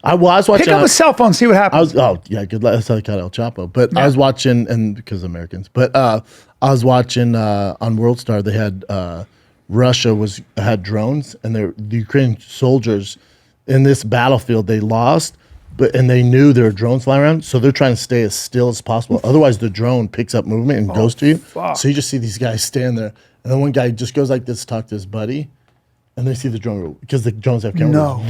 I was watching. Pick up a cell phone, see what happens. Good. That's how they caught El Chapo. But I was watching, and because Americans. But I was watching on World Star. They had Russia had drones, and the Ukrainian soldiers in this battlefield they lost, and they knew there were drones flying around, so they're trying to stay as still as possible. Otherwise, the drone picks up movement and goes to you. Fuck. So you just see these guys stand there, and then one guy just goes like this, to talk to his buddy, and they see the drone because the drones have cameras. No.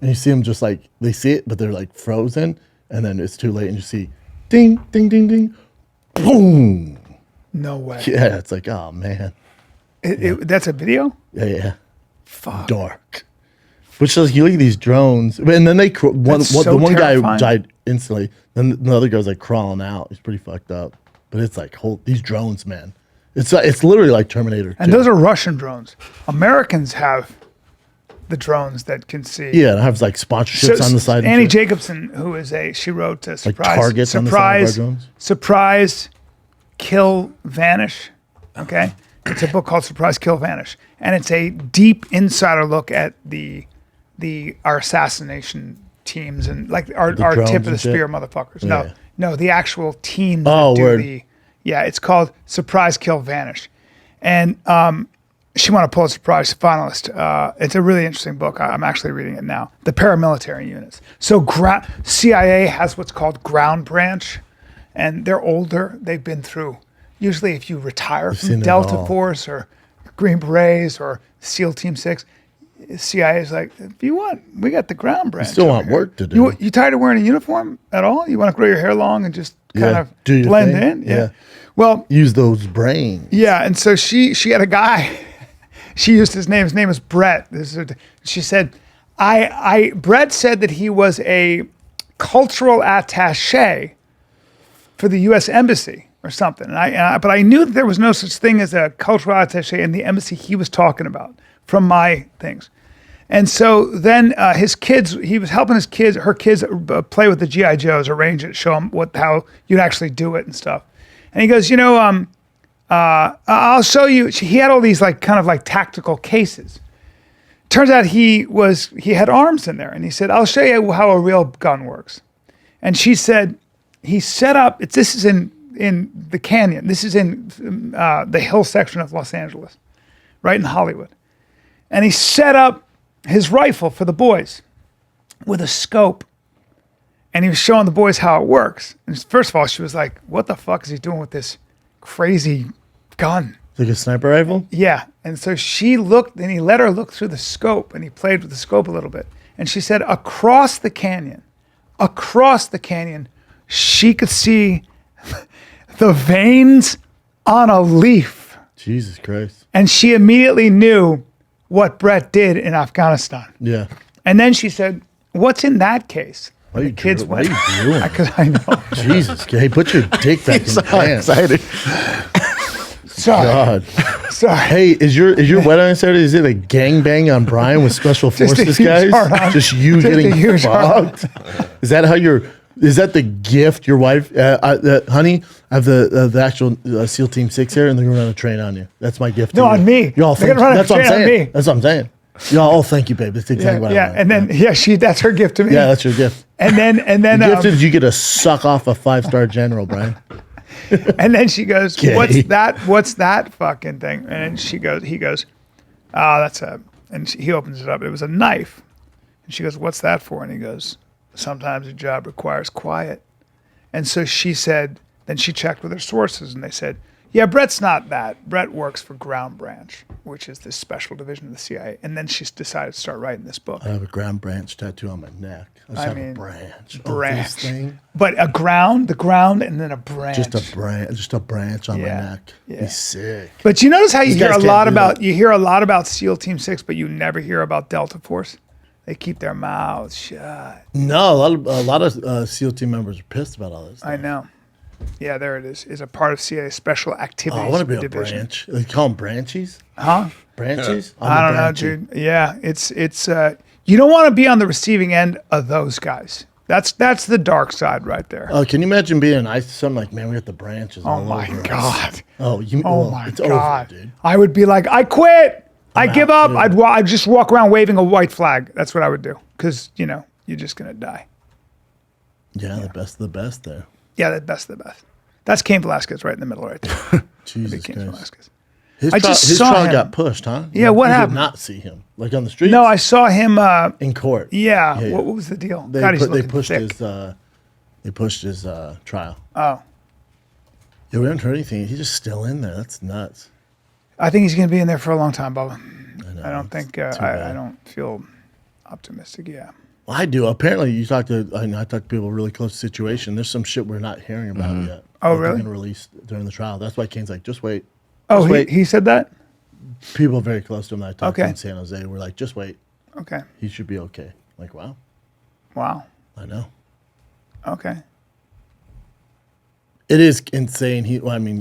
And you see them just like, they see it, but they're like frozen. And then it's too late. And you see, ding, ding, ding, ding, boom. No way. Yeah, it's like, oh man. That's a video? Yeah. Fuck. Dark. Which is, you look at these drones, and then the one guy terrifying. died instantly. Then the other guy's like crawling out. He's pretty fucked up. But it's like, these drones, man. It's literally like Terminator. And 2. those are Russian drones. Americans have the drones that can see. Yeah, and it has like sponsorships on the side. Annie Jacobson, who is she wrote surprise, targets on the side of our drones? Surprise, Kill, Vanish. Okay, it's a book called Surprise, Kill, Vanish, and it's a deep insider look at our assassination teams and like our drones tip of the and shit? spear motherfuckers. Yeah. No, the actual teams. Oh, that do word. it's called Surprise, Kill, Vanish, and she won a Pulitzer Prize finalist. It's a really interesting book. I'm actually reading it now. The paramilitary units. So CIA has what's called ground branch, and they're older. They've been through. Usually, if you retire seen from it Delta all. Force or Green Berets or SEAL Team 6, CIA is like, if you want, we got the ground branch. still over want here. work to do. You tired of wearing a uniform at all? You want to grow your hair long and just kind of do your blend thing? in? Yeah. Well, Use those brains. yeah, and so she had a guy. She used his name. His name was Brett. She said, Brett said that he was a cultural attaché for the U.S. Embassy or something. But I knew that there was no such thing as a cultural attaché in the embassy he was talking about from my things. And so then his kids, he was helping her kids play with the G.I. Joes, arrange it, show them how you'd actually do it and stuff. And he goes, I'll show you. He had all these kind of tactical cases. Turns out he had arms in there, and he said, "I'll show you how a real gun works." And she said, he set up. This is in the canyon. This is in the hill section of Los Angeles, right in Hollywood. And he set up his rifle for the boys with a scope. And he was showing the boys how it works. And first of all, she was like, what the fuck is he doing with this crazy gun? Like a sniper rifle? Yeah. And so she looked, and he let her look through the scope, and he played with the scope a little bit. And she said, across the canyon, she could see the veins on a leaf. Jesus Christ. And she immediately knew what Brett did in Afghanistan. Yeah. And then she said, what's in that case? What are you kids doing? What went, are you doing? Because I know. Jesus. Hey, put your dick back in your pants. Excited. Sorry. God. Sorry. Hey, is your wedding on Saturday? Is it a gangbang on Bryan with special Just a forces huge guys? hard on. Just you Just a getting huge hard fucked? Is that how is that the gift your wife, honey, I have the actual SEAL Team 6 here, and they're going to run a train on you. That's my gift to No, you. on me. Y'all They're thank gonna run a That's what I'm train on saying. me. That's what I'm saying. Y'all, thank you, babe. That's exactly what I want. And then that's her gift to me. Yeah, that's your gift. And then The gift is you get to suck off a 5-star general, Bryan. and then she goes, Gay. What's that fucking thing? And he goes, that's he opens it up. It was a knife. And she goes, what's that for? And he goes, sometimes a job requires quiet. And so she said, then she checked with her sources, and they said, yeah, Brett's not that. Brett works for Ground Branch, which is this special division of the CIA. And then she decided to start writing this book. I have a ground branch tattoo on my neck. I just have a branch. Of this thing. But the ground, and then a branch. Just a branch on my neck. Yeah. Be sick. But you notice how you These hear guys a can't lot do about that. SEAL Team 6, but you never hear about Delta Force. They keep their mouths shut. No, a lot of SEAL team members are pissed about all this. I know. Yeah, there it is. Is a part of CIA Special Activities I want to be a Division. branch. They call them branchies. Huh? Branchies? I don't know, dude. Yeah, it's you don't want to be on the receiving end of those guys. That's the dark side right there. Can you imagine being nice to something like, man, we got the branches. Oh all my over us." God. Oh, My it's God. over, dude. I would be like, I quit. I give out, up. dude. I'd just walk around waving a white flag. That's what I would do. Because, you're just going to die. Yeah, the best of the best there. Yeah, the best of the best. That's Cain Velasquez right in the middle right there. Jesus Cain Christ. Velasquez. His I just his saw trial him. got pushed, huh? Yeah, what you happened? did not see him. Like on the streets? No, I saw him. In court. Yeah. Yeah, yeah. What was the deal? They, God, he's they looking pushed thick. his trial. Oh. Yeah, we haven't heard anything. He's just still in there. That's nuts. I think he's going to be in there for a long time, Bubba. I know, I don't it's think. too I bad. don't feel optimistic. Yeah. Well, I do. Apparently, I talk to people really close to the situation. There's some shit we're not hearing about yet. Oh, that they're really? going to release during the trial. That's why Kane's like, just wait. Oh, Just wait. he said that? People very close to him that I talked to Okay. in San Jose were like, just wait. Okay. He should be okay. I'm like, wow, Wow. I know. Okay. It is insane.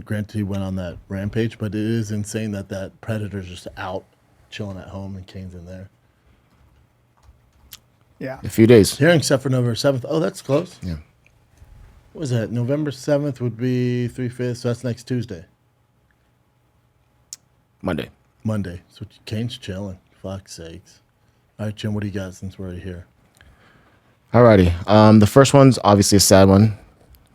Granted, he went on that rampage, but it is insane that Predator's just out chilling at home and Kane's in there. Yeah. A few days. Hearing set for November 7th. Oh, that's close. Yeah. What was that? November 7th would be 3/5, so that's next Tuesday. Monday. So Kane's chilling. Fuck's sakes. All right, Jim, what do you got since we're here? Alrighty. The first one's obviously a sad one.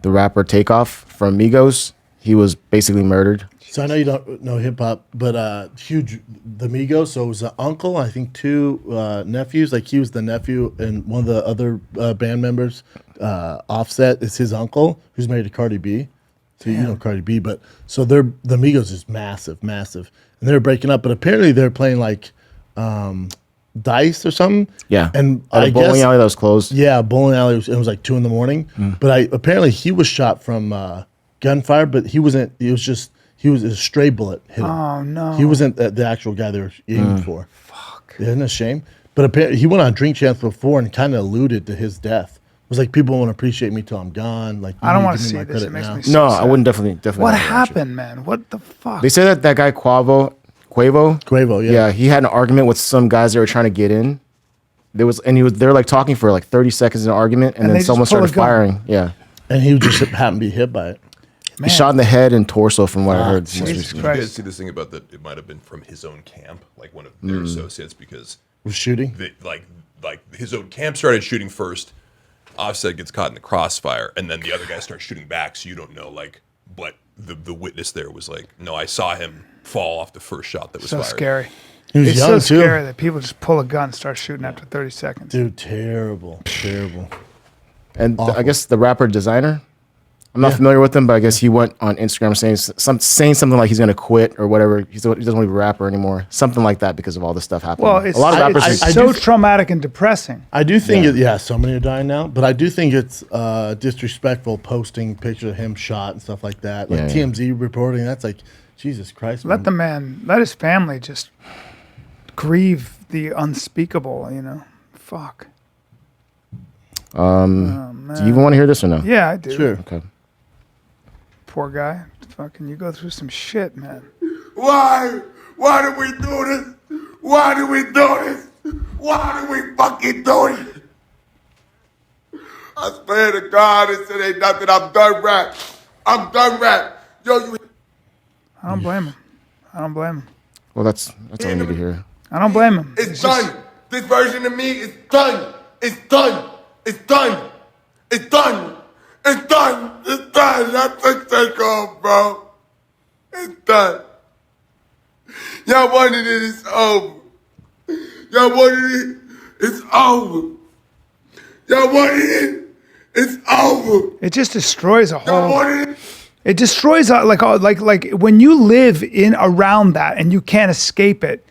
The rapper Takeoff from Migos. He was basically murdered. So I know you don't know hip hop, but the Migos. So it was an uncle, I think 2 nephews. Like he was the nephew, and one of the other band members, Offset, is his uncle, who's married to Cardi B. So you know Cardi B, but so the Migos is massive, and they're breaking up. But apparently they're playing like dice or something. Yeah. And At I a bowling guess, alley that was closed. yeah, bowling alley. It was like 2 a.m. But apparently he was shot from gunfire, but he wasn't. He was a stray bullet hit him. Oh, no. He wasn't the actual guy they were aiming for. Fuck. Isn't it a shame? But apparently he went on Drink Champs before and kind of alluded to his death. It was like, people won't appreciate me till I'm gone. Like, I don't want to give me see my this. It credit makes now. me so No, sad. I wouldn't definitely What not watch it. happened, man? What the fuck? They say that guy Quavo, Quavo, yeah. yeah, he had an argument with some guys that were trying to get in. They were like talking for like 30 seconds in an argument, and And they then just someone pull a started gun. firing. Yeah, And he just happened to be hit by it. Man. he shot in the head and torso, from what I heard. Jesus Did you Christ. guys see this thing about that? It might have been from his own camp, like one of their associates, because Was shooting? like his own camp started shooting first. Offset gets caught in the crossfire, and then the other guy starts shooting back. So you don't know, like, but the witness there was like, no, I saw him fall off the first shot that was So fired. scary. He was It's young, so too. scary that people just pull a gun and start shooting after 30 seconds. Dude, terrible. And I guess the rapper Designer, I'm not familiar with him, but I guess he went on Instagram saying something like he's going to quit or whatever. He doesn't want to be a rapper anymore. Something like that because of all this stuff happening. Well, it's, a lot of rappers. it's I so do- traumatic and depressing. I do think so many are dying now, but I do think it's disrespectful posting pictures of him shot and stuff like that. Like Yeah. TMZ reporting, that's like, Jesus Christ. Let his family just grieve the unspeakable, Fuck. Do you even want to hear this or no? Yeah, I do. Sure. Okay. Poor guy. Fucking, you go through some shit, man. Why? Why do we do this? Why do we do this? Why do we fucking do it? I swear to God, this shit ain't nothing. I'm done rap. I'm done rap. Yo, you I don't blame him. Well, that's all I need to hear. I don't blame him. it's done. This version of me is done. It's done. It's done. It's done. It's done. It's done. That's a take off, bro. It's done. Y'all wanted it, it's over. Y'all wanted it, it's over. Y'all wanted it, it's over. It just destroys a Y'all whole. wanted it. It destroys like when you live in around that and you can't escape it.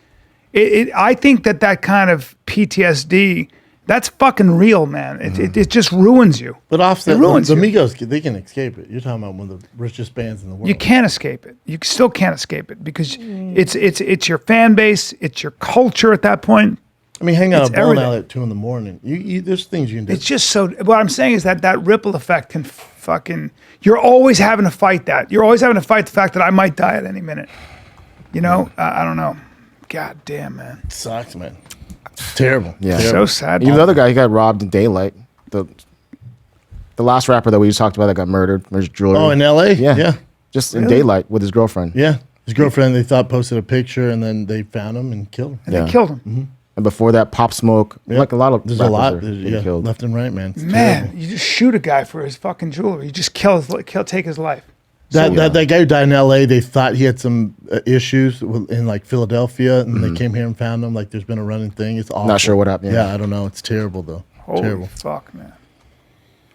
I think that kind of PTSD, that's fucking real, man. It just ruins you. But Offset, It ruins the you. Migos, they can escape it. You're talking about one of the richest bands in the world. You can't escape it. You still can't escape it because it's your fan base, it's your culture at that point. I mean, hang out It's at a bowling everything. alley at 2 a.m. You there's things you can do. It's just so. What I'm saying is that ripple effect can fucking. You're always having to fight that. You're always having to fight the fact that I might die at any minute. I don't know. God damn, man. It sucks, man. It's terrible. Yeah. So sad. Even the other guy, he got robbed in daylight. The last rapper that we just talked about that got murdered, there's jewelry. Oh, in L.A.? Yeah. Just in daylight with his girlfriend. Yeah. His girlfriend, they thought, posted a picture, and then they found him and killed him. And they killed him. And before that, Pop Smoke, like a lot of There's a rappers lot. are There's, getting killed. left and right, man. It's Man, terrible. you just shoot a guy for his fucking jewelry. You just take his life. That guy who died in L.A., they thought he had some issues in like Philadelphia, and they came here and found him. Like, there's been a running thing. It's awful. Not sure what happened, yeah. Yeah, I don't know. It's terrible though. Holy Terrible. fuck, man.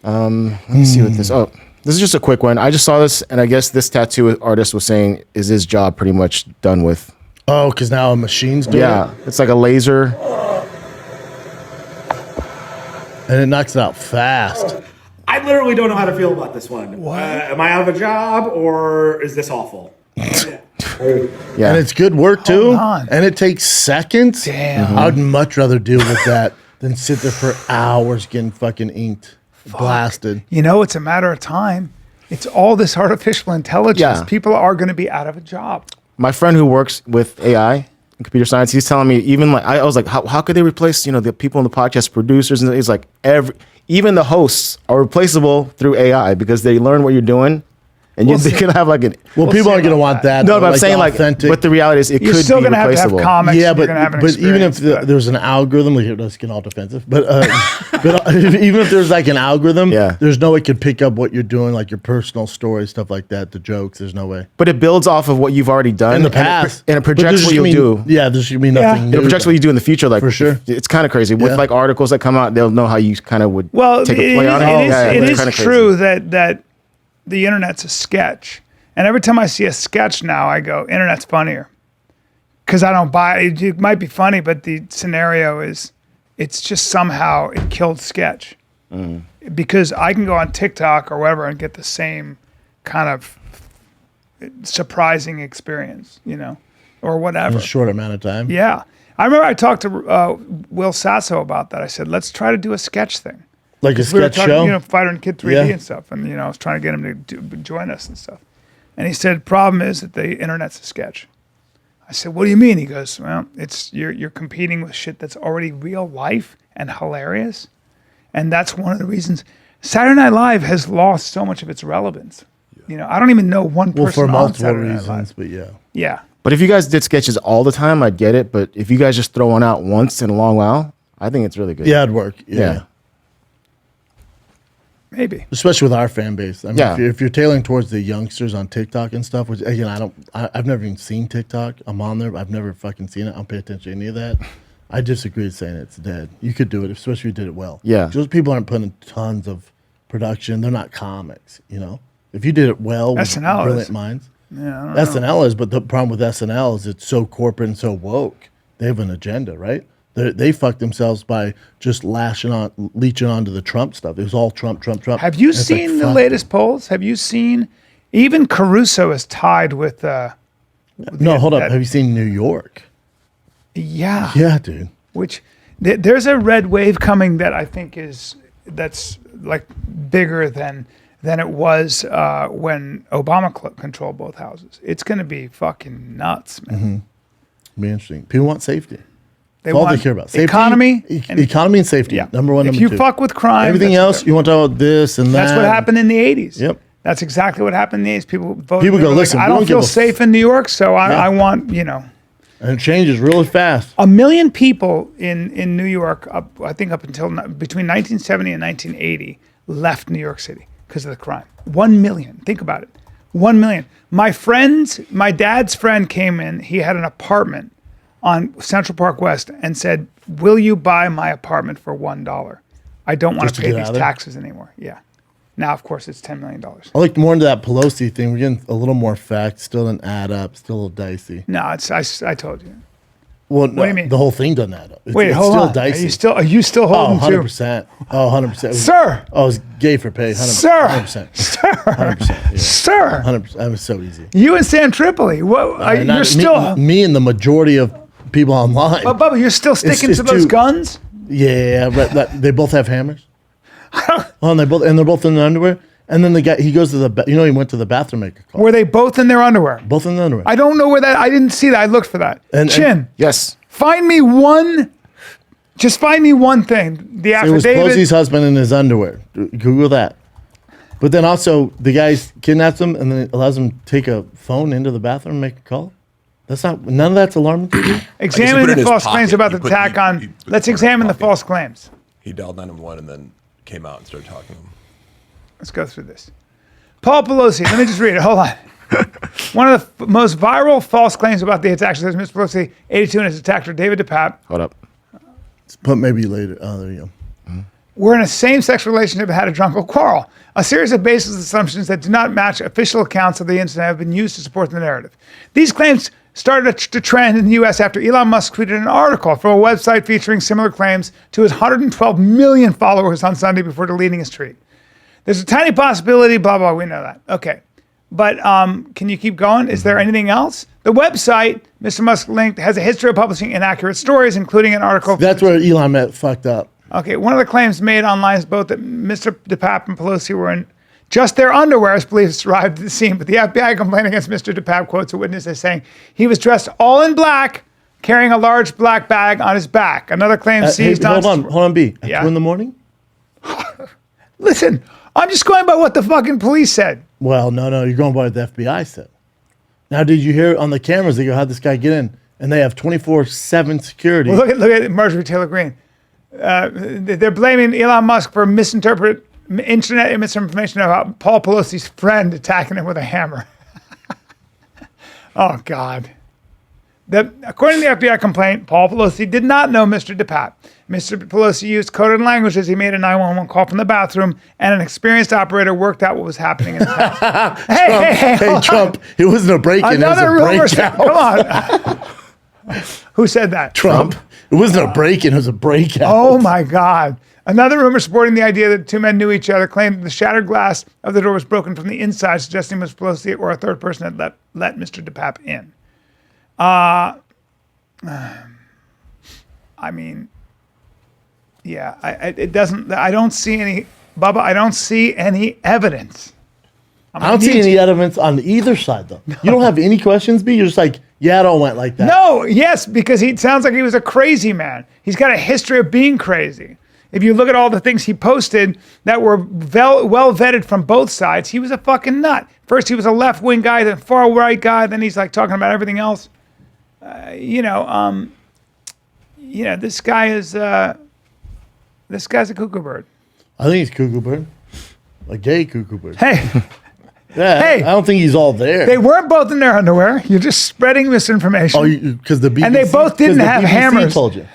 Let me see what this. Oh, this is just a quick one. I just saw this, and I guess this tattoo artist was saying, "Is his job pretty much done with?" Oh, because now a machine's doing Yeah, it. it's like a laser. And it knocks it out fast. I literally don't know how to feel about this one. Am I out of a job or is this awful? Yeah. And it's good work too. on. And it takes seconds. Damn. I would much rather deal with that than sit there for hours getting fucking inked, blasted. You know, it's a matter of time. It's all this artificial intelligence. Yeah. People are going to be out of a job. My friend who works with AI and computer science, he's telling me even like I was like, how could they replace the people in the podcast producers? And he's like, even the hosts are replaceable through AI because they learn what you're doing, and they can have like an. Well, people aren't going to want that. No, but I'm saying authentic. but the reality is it You're could still be going to have replaceable. comics. Yeah, and but you're gonna have an even if experience, there's an algorithm, like let's get all defensive. But even if there's like an algorithm, Yeah. there's no way it could pick up what you're doing, like your personal story, stuff like that, the jokes. There's no way But it builds off of what you've already done in the past, and it But projects there's what gonna you'll be- do. Yeah, there's gonna be nothing. Yeah. new. It projects what you do in the future, like For sure. It's kind of crazy with Yeah. like articles that come out. They'll know how you kind of would Well, take a play on it. it It's kinda is crazy. true that the internet's a sketch. And every time I see a sketch now, I go, internet's funnier. Because I don't buy it. It might be funny, but the scenario is, it's just somehow it killed sketch. Because I can go on TikTok or whatever and get the same kind of surprising experience, or whatever. in a short amount of time. Yeah. I remember I talked to Will Sasso about that. I said, let's try to do a sketch thing. Like a We were sketch talking, show. Fighter and Kid 3D Yeah. and stuff. And, I was trying to get him to join us and stuff. And he said, problem is that the internet's a sketch. I said, what do you mean? He goes, well, you're competing with shit that's already real life and hilarious. And that's one of the reasons Saturday Night Live has lost so much of its relevance. I don't even know one person Well, for on multiple Saturday Night reasons, Live. but yeah. Yeah. But if you guys did sketches all the time, I'd get it. But if you guys just throw one out once in a long while, I think it's really good. Yeah, it'd work. Yeah. Maybe. Especially with our fan base. I mean, Yeah. if you're tailoring towards the youngsters on TikTok and stuff, which again, I've never even seen TikTok. I'm on there, but I've never fucking seen it. I don't pay attention to any of that. I disagree with saying it's dead. You could do it, especially if you did it well. Yeah. Those people aren't putting tons of production. They're not comics, If you did it well with SNL is. brilliant minds. Yeah, I don't know. SNL is, but the problem with SNL is it's so corporate and so woke. They have an agenda, right? They fucked themselves by just leeching onto the Trump stuff. It was all Trump. Have you And it's like, seen the fuck. latest polls? Have you seen even Caruso is tied with No, hold up. that- Have you seen New York? yeah. Yeah, dude. Which there's a red wave coming that I think that's like bigger than it was when Obama controlled both houses. It's going to be fucking nuts, man. Be interesting. People want safety. They That's all want they care about. Safety, economy, and economy and safety. yeah. Number one, If number you two. fuck with crime, Everything that's else, what- you want to talk about this and that. That's what happened in the 80s. Yep. That's exactly what happened in the 80s. People voted. People they go, were like, "Listen, I we don't don't feel give a safe in New York, so I want, And it changes really fast. 1 million people in New York, I think up until between 1970 and 1980, left New York City because of the crime. 1 million. Think about it. 1 million. My dad's friend came in. He had an apartment on Central Park West and said, will you buy my apartment for $1? I don't want Just to to pay get out these of there? taxes anymore. Yeah. Now, of course, it's $10 million. I looked more into that Pelosi thing. We're getting a little more facts. Still didn't add up. Still a little dicey. No, I told you. Well, no, do you mean? The whole thing doesn't add up. Wait, it's hold still on. dicey. Are you still Oh, holding to? 100%. Oh, 100%. Sir. Oh, it's gay for pay. 100%. Sir. 100%. Sir. 100%. Yeah. Sir. 100%. That was so easy. You and Sam Tripoli. What? And You're still. me and the majority of people online. But Bubba, you're still sticking it's to those too- guns? Yeah, but they both have hammers. And they're both in their underwear. And then the guy, he goes to he went to the bathroom make a call. Were they both in their underwear? Both in the underwear. I don't know where that. I didn't see that. I looked for that. And- Chin, Yes. find me one. Just find me one thing. The It was affidavit. Pelosi's husband in his underwear. Google that. But then also, the guy kidnaps him and then allows him to take a phone into the bathroom and make a call. None of that's alarming to you? Examine put it in the his false pocket. claims about He the put- attack he- on. he put Let's it in his examine the pocket. false claims. He dialed 911 and then came out and started talking to him. Let's go through this. Paul Pelosi, let me just read it. Hold on. One of the most viral false claims about the attack says Ms. Pelosi, 82, and his attacker, David DePape, Hold up. But maybe later. Oh, there you go. were in a same-sex relationship and had a drunken quarrel. A series of baseless assumptions that do not match official accounts of the incident have been used to support the narrative. These claims started to trend in the U.S. after Elon Musk tweeted an article from a website featuring similar claims to his 112 million followers on Sunday before deleting his tweet. There's a tiny possibility, blah, blah, we know that. Okay. But can you keep going? Is there anything else? The website, Mr. Musk linked, has a history of publishing inaccurate stories, including an article. That's where Elon fucked up. Okay, one of the claims made online is both that Mr. DePape and Pelosi were in just their underwear as police arrived at the scene. But the FBI complained against Mr. DePape quotes a witness as saying he was dressed all in black, carrying a large black bag on his back. Another claim seized on... Hold on, B. At Yeah. 2 in the morning? Listen, I'm just going by what the fucking police said. Well, no, you're going by what the FBI said. Now, did you hear on the cameras, they go, how'd this guy get in? And they have 24/7 security. Well, look at Marjorie Taylor Greene. They're blaming Elon Musk for internet misinformation about Paul Pelosi's friend attacking him with a hammer. Oh, God. According to the FBI complaint, Paul Pelosi did not know Mr. DePape. Mr. Pelosi used coded language as he made a 911 call from the bathroom, and an experienced operator worked out what was happening in his house. Hey, Trump, it wasn't a break-in, Another it rumor. was a breakout. Come on. Who said that? Trump. It wasn't a break-in, it was a breakout. Oh, my God. Another rumor supporting the idea that two men knew each other claimed that the shattered glass of the door was broken from the inside, suggesting Ms. Pelosi or a third person had let Mr. DePape in. I mean, yeah, I don't see any, Bubba, I don't see any evidence. I don't see any evidence on either side, though. No. You don't have any questions, B? You're just like, yeah, it all went like that. No, yes, because he sounds like he was a crazy man. He's got a history of being crazy. If you look at all the things he posted that were well vetted from both sides, he was a fucking nut. First, he was a left-wing guy, then far-right guy, then he's like talking about everything else. This guy's a cuckoo bird. I think he's cuckoo bird. A gay cuckoo bird. Hey. Yeah, Hey. I don't think he's all there. They weren't both in their underwear. You're just spreading misinformation. Oh, because the BBC... And they both didn't have BBC hammers. told you.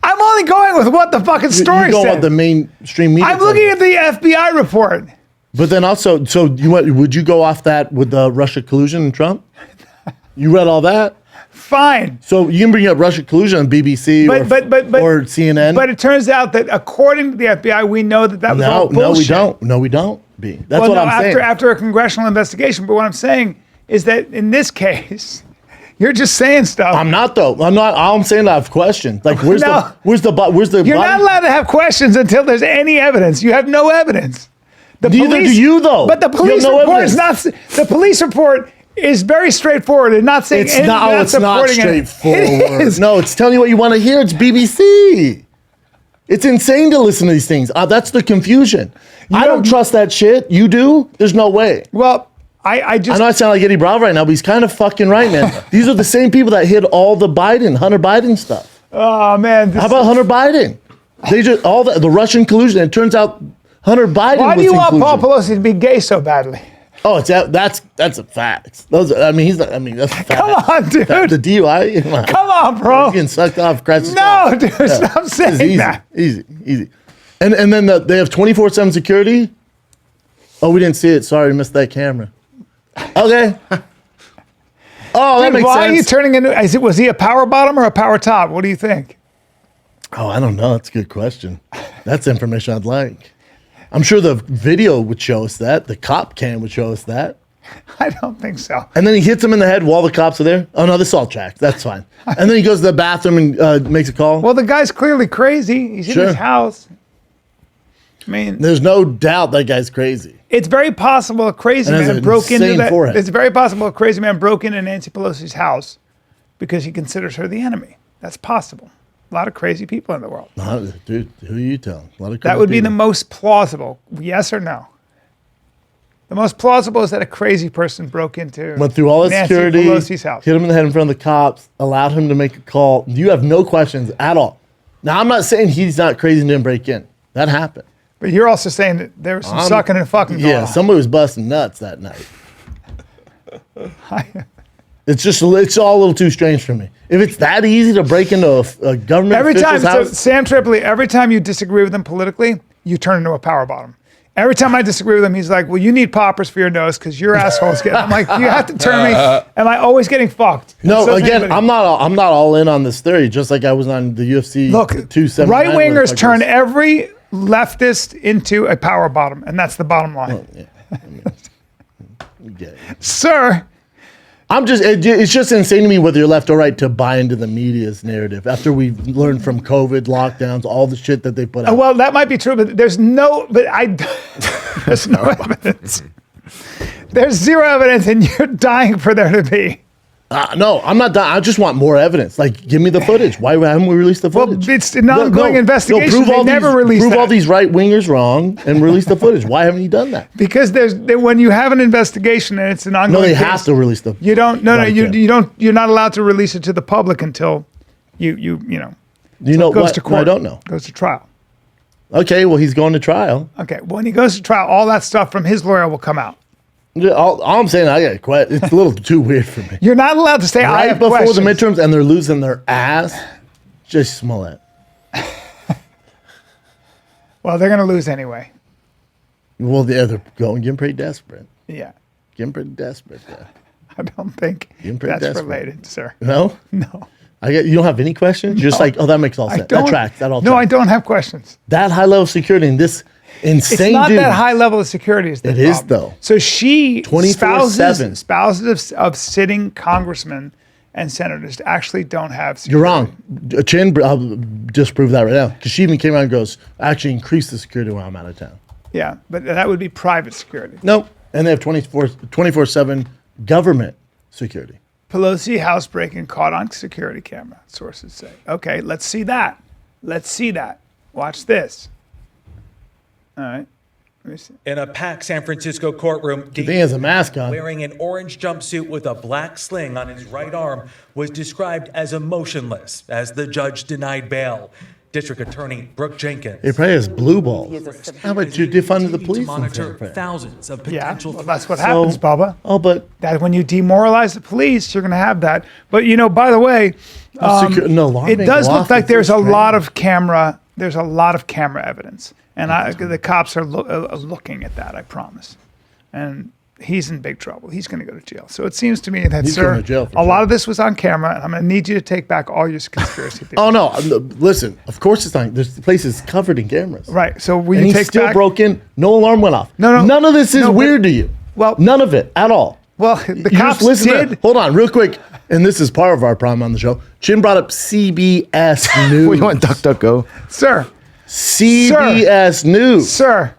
I'm only going with what the fucking story You go said. on the mainstream media. I'm looking at the FBI report. But then also, so would you go off that with the Russia collusion and Trump? You read all that? Fine. So you can bring up Russia collusion on BBC or CNN. But it turns out that according to the FBI, we know that was all bullshit. No, we don't. B. That's what I'm saying. After a congressional investigation. But what I'm saying is that in this case, you're just saying stuff. I'm not though. I'm not. All I'm saying, I have questions. Like, where's the? You're not allowed to have questions until there's any evidence. You have no evidence. Neither do you, though. But the police report is not. The police report is very straightforward and not saying anything. It's not straightforward. It is. No, it's telling you what you want to hear. It's BBC. It's insane to listen to these things. That's the confusion. I don't trust that shit. You do? There's no way. Well, I know I sound like Eddie Bravo right now, but he's kind of fucking right, man. These are the same people that hid all the Hunter Biden stuff. Oh, man. How about Hunter Biden? They just, all the Russian collusion. It turns out Hunter Biden Why do you want collusion. Paul Pelosi to be gay so badly? Oh, that's a fact. That's a fact. Come on, dude. The DUI. Come on, bro. Getting sucked off. No, dude. Stop saying that. Easy. And then they have 24/7 security. Oh, we didn't see it. Sorry, we missed that camera. Okay. Oh, that makes sense. Why are you turning into? Was he a power bottom or a power top? What do you think? Oh, I don't know. That's a good question. That's information I'd like. I'm sure the video would show us that. The cop cam would show us that. I don't think so. And then he hits him in the head while the cops are there. Oh, no, this all tracked. That's fine. And then he goes to the bathroom and makes a call. Well, the guy's clearly crazy. He's in his house. I mean, there's no doubt that guy's crazy. It's very possible a crazy man broke into that. It's very possible a crazy man broke into Nancy Pelosi's house because he considers her the enemy. That's possible. A lot of crazy people in the world. Dude, who are you telling? A lot of that would be the most plausible. Yes or no? The most plausible is that a crazy person broke into went through all his Nancy security, Pelosi's house, hit him in the head in front of the cops, allowed him to make a call. You have no questions at all. Now, I'm not saying he's not crazy and didn't break in. That happened. But you're also saying that there was some sucking and fucking going on. Somebody was busting nuts that night. It's all a little too strange for me. If it's that easy to break into a government Every time, official's so house, Sam Tripoli, every time you disagree with him politically, you turn into a power bottom. Every time I disagree with him, he's like, well, you need poppers for your nose because your asshole's getting. I'm like, you have to turn me. Am I always getting fucked? no, So is again, anybody. I'm not all in on this theory. Just like I was on the UFC. Look, 279 right wingers motherfuckers. turn every leftist into a power bottom, and that's the bottom line. Yeah. Sir, It's just insane to me whether you're left or right to buy into the media's narrative after we've learned from COVID lockdowns, all the shit that they put out. well, that might be true, but there's no evidence. There's zero evidence, and you're dying for there to be. No, I'm not done. I just want more evidence. Like, give me the footage. Why haven't we released the footage? Well, it's an ongoing investigation. prove They all never these, release prove all that. these right wingers wrong and release the footage. Why haven't you done that? Because when you have an investigation and it's an ongoing No, they case, have to release the. You don't. No, Right, you yeah. you don't. You're not allowed to release it to the public until you know. You know goes what? to No, court. I don't know. Goes to trial. Okay, well, he's going to trial. Okay. When he goes to trial, all that stuff from his lawyer will come out. All I'm saying, I got quite. It's a little too weird for me. You're not allowed to say I Right have before questions. the midterms, and they're losing their ass. Just smell it. Well, they're going to lose anyway. Well, they're getting pretty desperate. Yeah. Getting pretty desperate. Yeah. I don't think You're pretty that's desperate. related, sir. No. No. You don't have any questions? You're just like, oh, that makes all I sense. don't. That tracks. That all No, I tracks. don't have questions. That high level of security and this It's insane not dude. that high level of security. Is the It is, problem. though. So she 24/7. spouses of sitting congressmen and senators actually don't have security. You're wrong. Chin, I'll disprove that right now. Because she even came out and goes, I actually increase the security when I'm out of town. Yeah, but that would be private security. Nope. And they have 24/7 government security. Pelosi housebreaking caught on security camera, sources say. Okay, let's see that. Let's see that. Watch this. All right. Let me see. In a packed San Francisco courtroom, The thing has a mask on. wearing an orange jumpsuit with a black sling on his right arm was described as emotionless as the judge denied bail. District Attorney Brooke Jenkins. He probably has blue balls. How about you defund the police? To monitor in San Fran? thousands of Yeah, potential well, that's what happens, Bubba. Oh, but That when you demoralize the police, you're going to have that. But by the way, no alarm it ain't does go look off. like It's there's so a strange. lot of camera. There's a lot of camera evidence, and the cops are looking at that. I promise. And he's in big trouble. He's going to go to jail. So it seems to me that, He's sir, going to jail for a lot sure. of this was on camera, and I'm going to need you to take back all your conspiracy theories. Oh no! Listen, of course it's not. There's the place is covered in cameras. Right. So will And you he take still back? broke in. No alarm went off. No. None of this is No, but- weird to you. Well- none of it at all. Well, the You cops just listen did. to, hold on, real quick. And this is part of our problem on the show. Chin brought up CBS News. We want DuckDuckGo. Sir, CBS News. sir.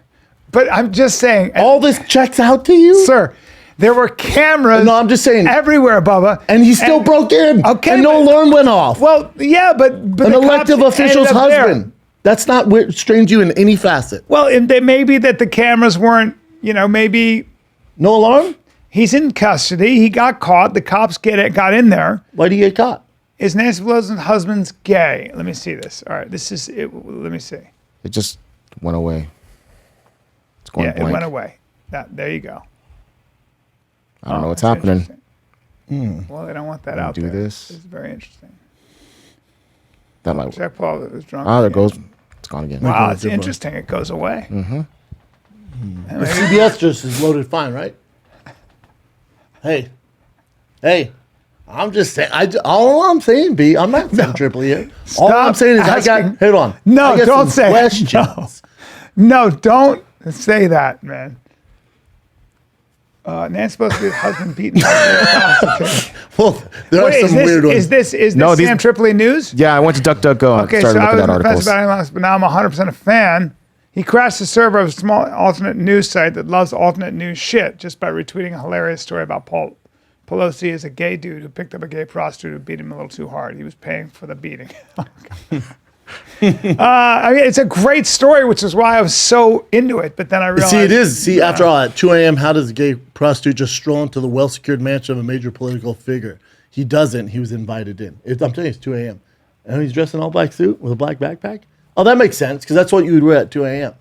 But I'm just saying, All this checks out to you, sir, there were cameras. No, I'm just saying. everywhere, Bubba. And he still broke in. Okay, and no but- alarm went off. Well, yeah, but An the cops elective official's ended up there. husband. That's not weird, strange to you in any facet. Well, and they maybe that the cameras weren't. Maybe No alarm? he's in custody. He got caught. The cops got in there. Why do you get caught? Is Nancy Pelosi's husband's gay? Let me see this. All right, this is it. Let me see. It just went away. It's going Yeah, blank. it went away. There you go. I don't know what's That's happening. interesting. Well, they don't want that out do there. this. It's very interesting. That might work. Jack Paul was drunk. Ah, there again. goes. It's gone again. Wow, Okay, it's good one. interesting. It goes away. CBS just is loaded fine, right? Hey, I'm just saying. All I'm saying, B, I'm not saying Tripoli here. All I'm Stop saying is asking- hold on. No, I got don't some say it. questions. No, don't say that, man. Nancy Pelosi's husband beaten by a prostitute. Well, there Wait, are is some this, weird ones. is this No, these- Sam Tripoli news? Yeah, I went to DuckDuckGo and Okay, started so I looking was at on the fence articles. about him, but now I'm 100% a fan. He crashed the server of a small alternate news site that loves alternate news shit just by retweeting a hilarious story about Pelosi is a gay dude who picked up a gay prostitute who beat him a little too hard. He was paying for the beating. It's a great story, which is why I was so into it. But then I realized, See, it is. See, after all, at 2 a.m., how does a gay prostitute just stroll into the well-secured mansion of a major political figure? He doesn't. He was invited in. I'm telling you, it's 2 a.m. And he's dressed in an all-black suit with a black backpack. Oh, that makes sense, because that's what you would wear at 2 a.m.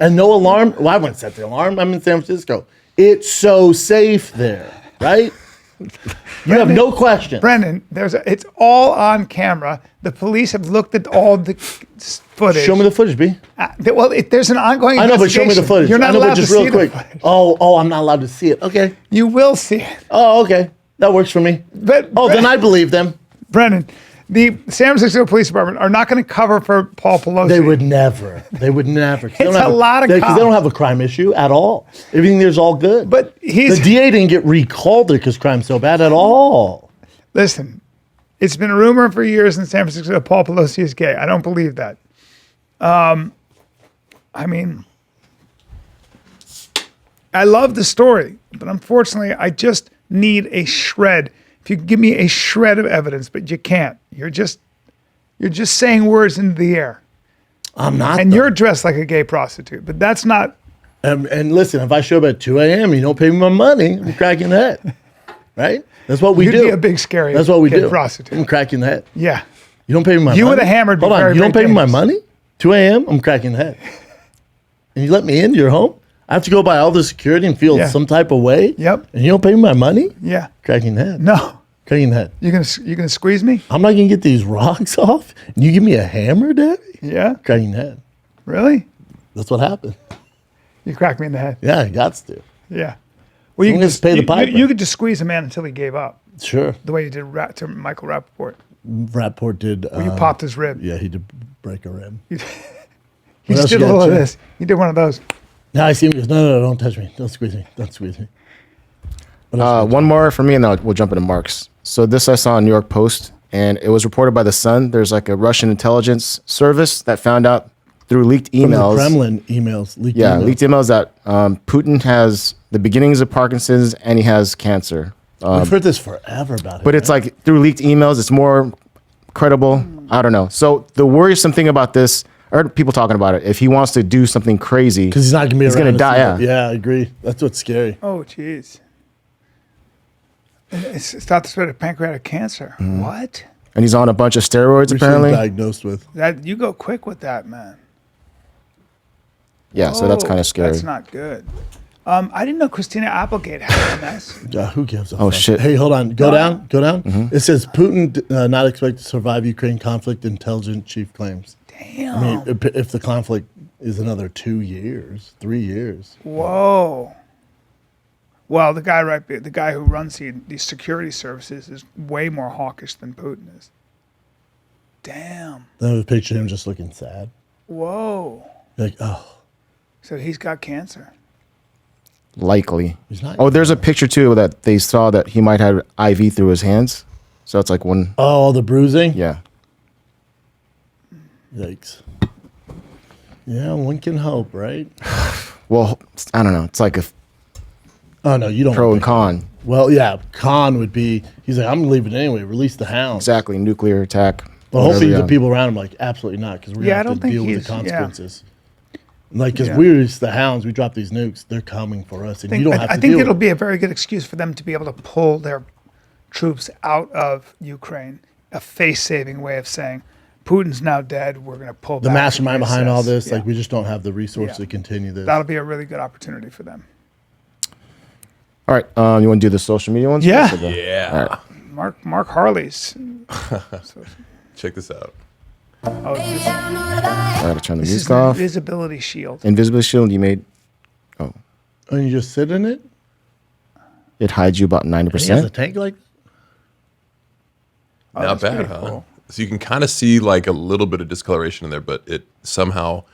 And no alarm. Well, I wouldn't set the alarm. I'm in San Francisco. It's so safe there, right? You have no question. Brendan, it's all on camera. The police have looked at all the footage. Show me the footage, B. There's an ongoing I know, but show me the investigation. footage. You're not I know, allowed but just to real see quick. the footage. Oh, I'm not allowed to see it. Okay. You will see it. Oh, okay. That works for me. But Then I believe them. Brendan, the San Francisco Police Department are not going to cover for Paul Pelosi. They would never. They would never. It's a lot of because they cops. don't have a crime issue at all. Everything there's all good. But the DA didn't get recalled there because crime's so bad at all. Listen, it's been a rumor for years in San Francisco that Paul Pelosi is gay. I don't believe that. I mean, I love the story, but unfortunately, I just need a shred. If you could give me a shred of evidence, but you can't. You're just saying words into the air. I'm not. And you're dressed like a gay prostitute, but that's not. And listen, if I show up at 2 a.m., you don't pay me my money, I'm cracking the head. Right? That's what we You'd do. be a big scary. That's what we gay do. Prostitute. I'm cracking the head. Yeah. You don't pay me my money. You with a hammer would be Hold on. very, You don't very pay me my dangerous. money? 2 a.m., I'm cracking the head. And you let me into your home? I have to go by all the security and feel Yeah. some type of way? Yep. And you don't pay me my money? Yeah. Cracking the head. No. Cracking the head. You gonna squeeze me? I'm not going to get these rocks off. And you give me a hammer, Daddy? Yeah. Cracking the head. Really? That's what happened. You cracked me in the head. Yeah, I got to. Yeah. Well, you Someone could has just to pay the you, piper. you could just squeeze a man until he gave up, Sure. the way you did to Michael Rappaport. Rapport did. You popped his rib. Yeah, he did break a rib. You What else just did you a got, little of Jim? this. You did one of those. Now I see him. He goes, no, don't touch me. Don't squeeze me. Don't squeeze me. What else One more for me, and then we'll jump into Mark's. So this I saw in New York Post, and it was reported by The Sun. There's like a Russian intelligence service that found out through leaked From the emails. Kremlin emails. Leaked Yeah, emails. leaked emails that Putin has the beginnings of Parkinson's and he has cancer. We've heard this forever about it. But it's like through leaked emails, it's more credible. I don't know. So the worrisome thing about this, I heard people talking about it. If he wants to do something crazy, because he's not going to be he's around gonna to die. see Yeah. it. Yeah, I agree. That's what's scary. Oh, jeez. It's thought to spread of pancreatic cancer. What? And he's on a bunch of steroids Recently apparently. diagnosed with. That you go quick with that, man. Yeah, so that's Oh, kind of scary. That's not good. I didn't know Christina Applegate had MS. Who gives a Oh, fuck? shit. Hey, hold on. Go down. Go down. Mm-hmm. It says Putin not expect to survive Ukraine conflict, intelligence chief claims. Damn. I mean, if the conflict is another 2 years, 3 years. Whoa. Well, the guy who runs these security services is way more hawkish than Putin is. Damn. Then I would picture him just looking sad. Whoa. Like, oh, So he's got cancer. Likely. he's not. Oh, there's a picture too that they saw that he might have IV through his hands. So it's like one. Oh, the bruising? Yeah. Yikes. Yeah, one can hope, right? Well, I don't know. It's like a Oh, no, you don't. pro want and to- con. Well, yeah, con would be, he's like, I'm leaving anyway. Release the hounds. Exactly. Nuclear attack. But hopefully whatever, the people around him like, absolutely not, because we're Yeah, I going to don't have to think deal with he's- the yeah. consequences. Like, because Yeah. we release the hounds, we drop these nukes, they're coming for us, and you don't have to I think deal it'll with be a very good excuse for them to be able to pull their troops out of Ukraine. A face-saving way of saying, Putin's now dead. We're going to pull the back. mastermind and behind all reassess." this. Yeah. Like, we just don't have the resources Yeah. to continue this. That'll be a really good opportunity for them. All right. You want to do the social media ones? Yeah. first or the- Yeah. Mark Harley's. Check this out. Oh, I gotta turn the this is music an off. invisibility shield. Invisibility shield. You made. And you just sit in it? It hides you about He has a 90%. tank like Oh, Not that's bad, pretty huh? cool. So you can kind of see like a little bit of discoloration in there, but it somehow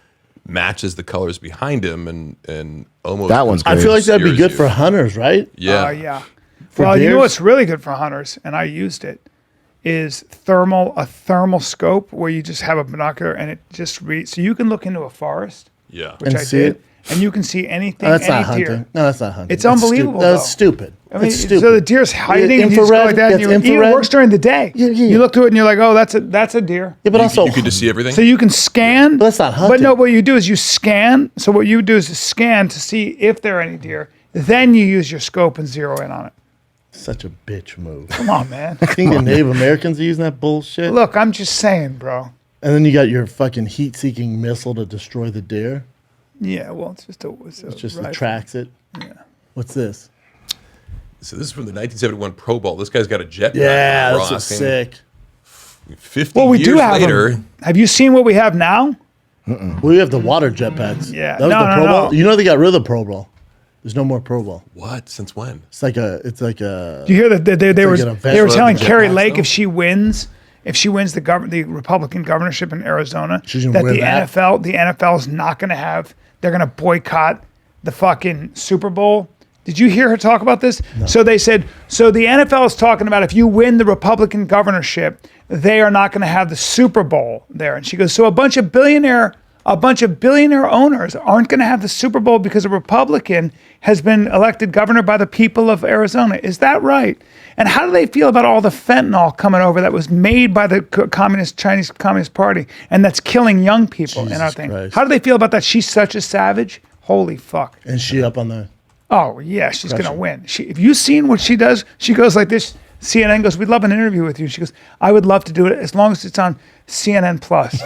matches the colors behind him and almost. That one's I great. feel like that'd be obscures good you. for hunters, right? Yeah. Yeah. For Well, you know deers? what's really good for hunters, and I used it, is a thermal scope where you just have a binocular and it just reads. So you can look into a forest, Yeah. which And I see did, it? and you can see anything. No, that's any not deer. hunting. No, that's not hunting. It's unbelievable, That's though. stupid. I mean, It's stupid. so the deer's hiding, and you just go like that, and that's it works during the day. Yeah. You look to it, and you're like, oh, that's a deer. Yeah, but also, You could just see everything. So you can scan. But that's not But hunting. no, what you do is you scan. So what you do is scan to see if there are any deer. Then you use your scope and zero in on it. such a bitch move. Come on, man. I think the Native Americans are using that bullshit. Look, I'm just saying, bro. And then you got your fucking heat-seeking missile to destroy the deer. Yeah, well, it's just It just rifle. attracts it. Yeah. What's this? So this is from the 1971 Pro Bowl. This guy's got a jet. Yeah, rock, that's so sick. 50 Well, we years do have later. them. Have you seen what we have now? We have the water jet pads. Yeah. That was No, the no, Pro no. Bowl. You know they got rid of the Pro Bowl. There's no more Pro Bowl. What? Since when? It's like a. Do you hear that they were an event. they were telling Jet Carrie pads, Lake though? if she wins the Republican governorship in Arizona, She's gonna that wear the that? NFL is not going to have. They're going to boycott the fucking Super Bowl. Did you hear her talk about this? No. So they said. So the NFL is talking about if you win the Republican governorship, they are not going to have the Super Bowl there. And she goes, so a bunch of billionaire owners aren't going to have the Super Bowl because a Republican has been elected governor by the people of Arizona. Is that right? And how do they feel about all the fentanyl coming over that was made by the Chinese Communist Party and that's killing young people in our Jesus thing? Christ. How do they feel about that? She's such a savage. Holy fuck. And she up on the. Oh, yeah, she's going to win. If you've seen what she does, she goes like this. CNN goes, we'd love an interview with you. She goes, I would love to do it as long as it's on CNN Plus.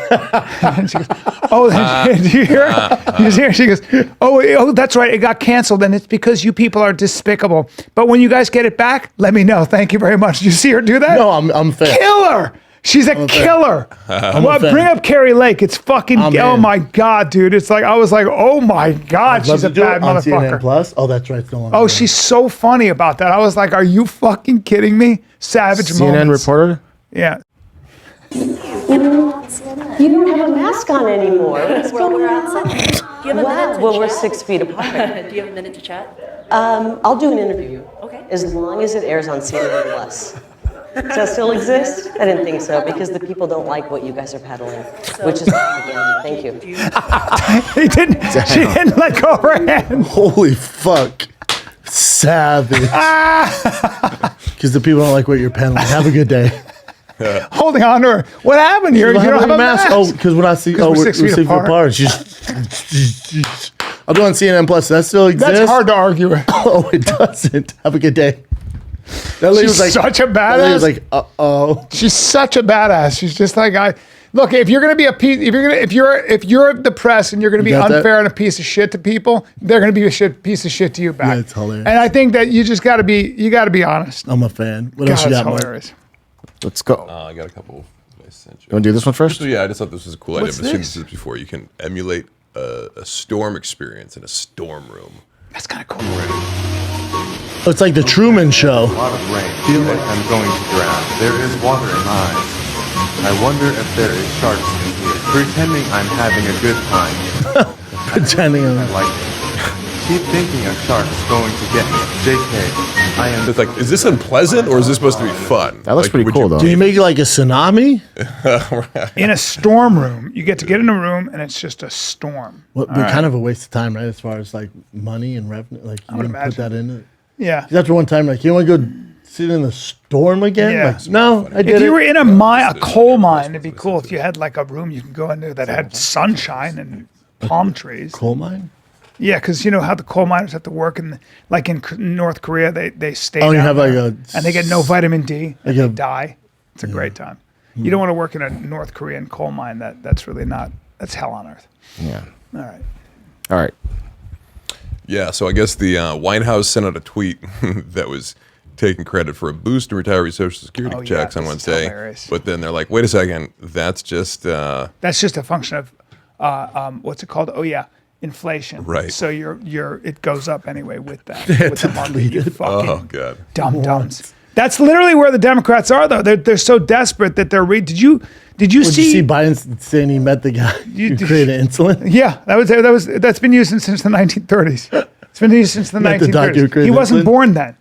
And she goes, oh, do you hear her? You hear her? She goes, oh, that's right. It got canceled, and it's because you people are despicable. But when you guys get it back, let me know. Thank you very much. Did you see her do that? No, I'm a fan. Killer. She's a killer. Well, fan. bring up Carrie Lake. It's fucking, oh my God, dude. It's like, I was like, oh my God, I'd love she's a to do it bad on motherfucker. CNN Plus. Oh, that's right. Still on. Oh, she's so funny about that. I was like, are you fucking kidding me? Savage CNN moments. reporter. Yeah. You don't have a mask on anymore. What's going on? Do you have a minute to Well, we're chat? 6 feet apart. Do you have a minute to chat? I'll do an interview. Okay. As long as it airs on CNN Plus. Does that still exist? I didn't think so, because the people don't like what you guys are peddling, which is propaganda. Thank you. She didn't let go of her hand. Holy fuck. Savage. Because the people don't like what you're peddling. Have a good day. Holding on to her. What happened here? You don't have a mask. Oh, because when I see, we're we're 6 6 feet feet apart. I'll do it on CNN Plus. Does that still exist? That's hard to argue with. Oh, it doesn't. Have a good day. That lady She's was like, such a that lady was badass. like, uh-oh. She's such a badass. She's just like, look, if you're gonna be a piece, if you're the press and you're gonna be got that? unfair and a piece of shit to people, they're gonna be a piece of shit to you back. Yeah, it's hilarious. And I think that you just gotta be honest. I'm a fan. What God, else you it's got, Mike? hilarious. Let's go. I got a couple. I sent you. You want to do this one first? So yeah, I just thought this was a cool idea. What's I've seen this? this before. You can emulate a storm experience in a storm room. That's kind of cool. Oh, it's like the Truman Show. A lot of rain. Feel like I'm going to drown. There is water in my eyes. I wonder if there is sharks in here. Pretending I'm having a good time. Pretending. I like it. Keep thinking a shark's going to get me. JK. I am. It's like, is this unpleasant or is this supposed to be fun? That looks Like, pretty would cool, you- though. Do you make it like a tsunami? In a storm room, you get to get in a room and it's just a storm. What, but kind of a waste of time, right? As far as like money and revenue. Like, you would wouldn't put imagine. that in it. Yeah. After one time, like, you want to go sit in the storm again? Yeah. Like, no, I did If you it. were in a coal mine, it'd be cool if you had like a room you can go into that had sunshine and palm trees. Coal mine? Yeah, because you know how the coal miners have to work in, like in North Korea, they stay Oh, you down have like there, a and they get no vitamin D, and like they a- die. It's a great time. You don't want to work in a North Korean coal mine. That's really not. That's hell on earth. Yeah. All right. All right. Yeah, so I guess the White House sent out a tweet that was taking credit for a boost in retiree Social Security Oh, yeah, checks on this is Wednesday. hilarious. But then they're like, wait a second, that's just That's just a function of what's it called? Oh yeah, inflation. Right. So it goes up anyway with that. With the market. You fucking oh god. dum-dums. That's literally where the Democrats are, though. They're so desperate that they're Did you Did see? you see Biden saying he met the guy who created insulin? Yeah, that's been used since the 1930s. It's been used since the Met the doctor who 1930s. created He wasn't insulin? born then.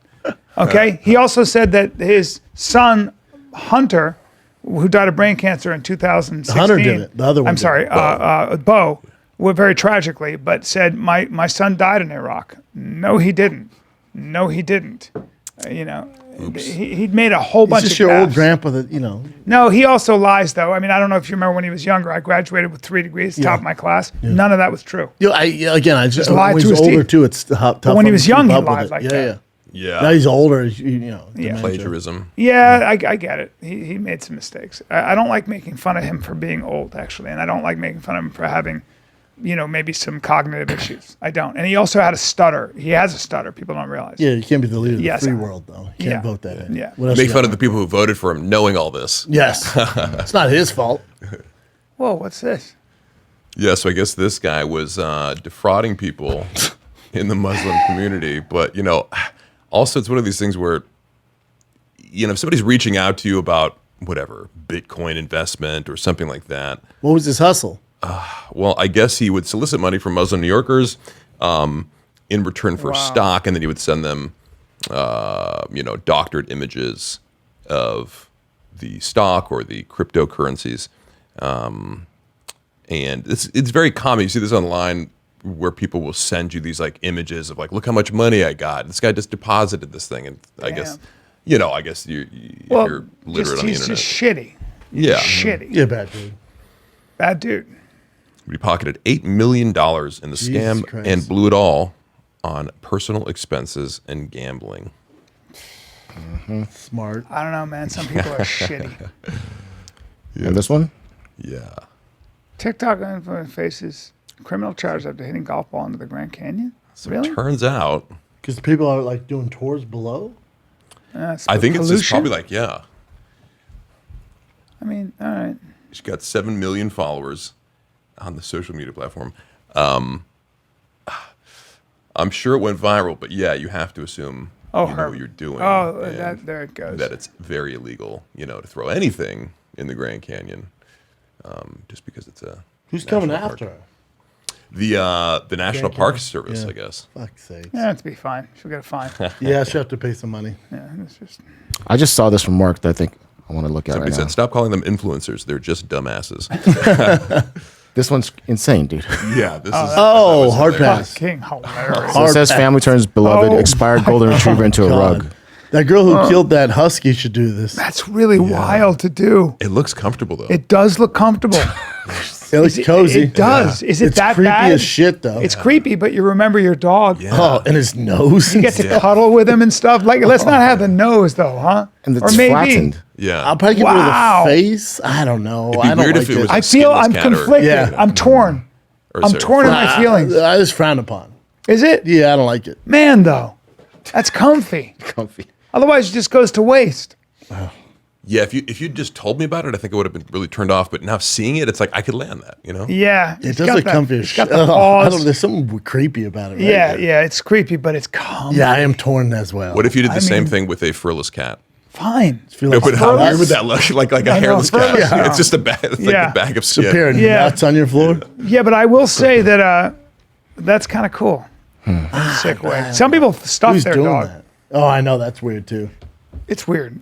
Okay. He also said that his son Hunter, who died of brain cancer in 2016. Hunter didn't. The other one I'm did. sorry, Bo. Very tragically, but said my son died in Iraq. No, he didn't. No, he didn't. He'd made a whole bunch It's of just your old gaffes. grandpa that, you know. No, he also lies, though. I mean, I don't know if you remember when he was younger. I graduated with 3 degrees, top of my class. None of that was true. I just lied when to he's his older teeth. too. It's tough. But when he for him was to young, keep he up with lied it. like yeah, that. Yeah. Now he's older. dementia. Plagiarism. Yeah, I get it. He made some mistakes. I don't like making fun of him for being old, actually, and I don't like making fun of him for having maybe some cognitive issues. I don't. And he also had a stutter. He has a stutter. People don't realize. Yeah, you can't be the leader of the Yes. free world, though. You can't vote that in. Yeah. What else Make you fun got? of the people who voted for him, knowing all this. Yes. It's not his fault. Whoa, what's this? Yeah, so I guess this guy was defrauding people in the Muslim community. But, also it's one of these things where, if somebody's reaching out to you about whatever, Bitcoin investment or something like that. What was his hustle? Well, I guess he would solicit money from Muslim New Yorkers in return for stock, and then he would send them, doctored images of the stock or the cryptocurrencies. And it's very common. You see this online where people will send you these like images of like, look how much money I got. This guy just deposited this thing, and I guess you're literate on the he's internet. just shitty. Yeah, Shitty. Yeah, bad dude. Bad dude. We pocketed $8 million in the scam Christ. and blew it all on personal expenses and gambling. Smart. I don't know, man. Some people are shitty. And this one? Yeah. TikTok influencer faces criminal charge after hitting golf ball into the Grand Canyon. So Really? it turns out, Because people are like doing tours below. I think it's just pollution? probably like, yeah. I mean, all right. She's got 7 million followers on the social media platform. I'm sure it went viral, but yeah, you have to assume you know what you're doing. Oh, and there it goes. that it's very illegal, to throw anything in the Grand Canyon, just because it's a. Who's coming national after park. her? The National Grand Park Canyon? Service, Yeah. I guess. Fuck's sake. Yeah, it'll be fine. She'll get a fine. Yeah, she'll have to pay some money. Yeah, it's just. I just saw this from Mark that I think I want to look at Somebody right said, now. "Stop calling them influencers. They're just dumbasses." This one's insane, dude. Yeah, this is. Oh, hard pass. King hilarious. So it says pass. family turns beloved Oh expired golden retriever into a God. rug. That girl who killed that husky should do this. That's really wild to do. It looks comfortable though. It does look comfortable. It looks cozy. It does. Is it It's that creepy bad? as shit, though. It's creepy, but you remember your dog. Yeah. Oh, and his nose. You get to cuddle with him and stuff. Like, let's not have the nose though, huh? And or it's maybe. flattened. Yeah. I'll probably give Wow. her the face. I don't know. It'd be I don't weird like if it was I a feel skinless I'm cat or- conflicted. Yeah. I'm torn. Or I'm sorry, torn in my feelings. I just frown upon. Is it? Yeah, I don't like it. Man, though, that's comfy. Comfy. Otherwise, it just goes to waste. Yeah, if you just told me about it, I think I would have been really turned off. But now seeing it, it's like I could land that. Yeah. It does look comfy as It's shit. got the I paws. don't. There's something creepy about it. Right? Yeah, it's creepy, but it's comfy. Yeah, I am torn as well. What if you did the same mean- thing with a furless cat? Fine. feel No, like but how furless? weird would that look? Like a I know, hairless cat. furless, yeah. It's just a bag. It's like Yeah. a bag of skin. appearing Yeah. nuts on your floor? Yeah, but I will say that that's kind of cool. In a sick way. Some people stuff Who's their doing dog. that? Oh, I know that's weird too. It's weird.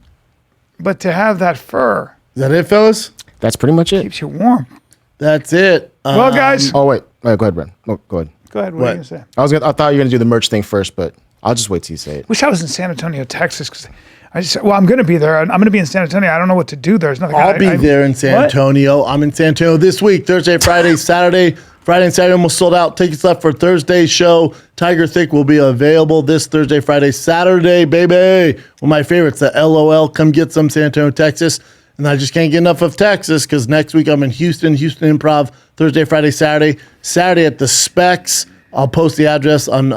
But to have that fur Is that it, fellas? That's pretty much it. keeps you warm. That's it. Well, guys, Oh wait, go ahead, Brent. Oh, go ahead. go ahead. What what? are you going to say? I thought you were gonna do the merch thing first, but I'll just wait till you say it. Wish I was in San Antonio, Texas, because I'm going to be there. I'm going to be in San Antonio. I don't know what to do there. There's nothing. I'll be there in San What? Antonio. I'm in San Antonio this week, Thursday, Friday, Saturday. Friday and Saturday almost sold out. Tickets left for Thursday's show. Tiger Thick will be available this Thursday, Friday, Saturday, baby. One of my favorites, the LOL. Come get some, San Antonio, Texas. And I just can't get enough of Texas because next week I'm in Houston Improv, Thursday, Friday, Saturday. Saturday at the Specs. I'll post the address on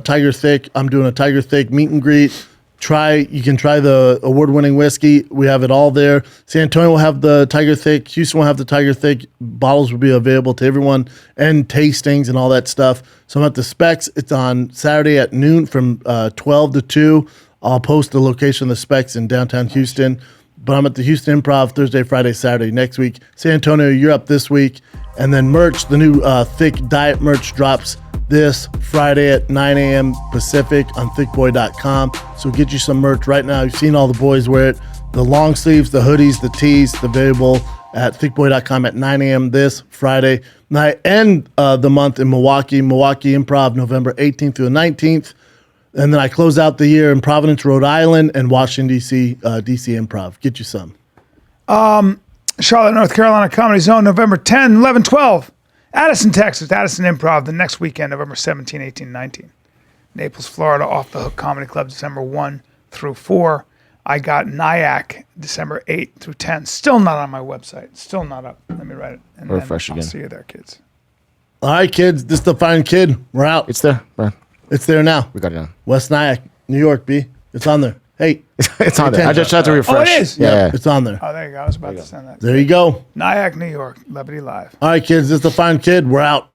Tiger Thick. I'm doing a Tiger Thick meet and greet. You can try the award-winning whiskey. We have it all there. San Antonio will have the Tiger Thick. Houston will have the Tiger Thick. Bottles will be available to everyone and tastings and all that stuff. So I'm at the Specs. It's on Saturday at noon from 12 to 2. I'll post the location of the Specs in downtown Houston. But I'm at the Houston Improv Thursday, Friday, Saturday next week. San Antonio, you're up this week. And then merch, the new Thick Diet merch drops this Friday at 9 a.m. Pacific on thiccboy.com. So get you some merch right now. You've seen all the boys wear it. The long sleeves, the hoodies, the tees, available at thiccboy.com at 9 a.m. this Friday. And I end the month in Milwaukee Improv, November 18th through the 19th. And then I close out the year in Providence, Rhode Island, and Washington, D.C. Improv. Get you some. Charlotte, North Carolina Comedy Zone, November 10, 11, 12. Addison, Texas, Addison Improv the next weekend, November 17, 18, 19. Naples, Florida, Off the Hook Comedy Club, December 1 through 4. I got Nyack, December 8 through 10. Still not on my website. Still not up. Let me write it. And Refresh then again. I'll see you there, kids. All right, kids. This is the fine kid. We're out. It's there, Brian. It's there now. We got it now. West Nyack, New York, B. It's on there. Hey. It's on there. I just tried to refresh. Oh, it is? Yeah. It's on there. Oh, there you go. I was about to send that. There you go. Nyack, New York. Levity Live. All right, kids. This is the fine kid. We're out.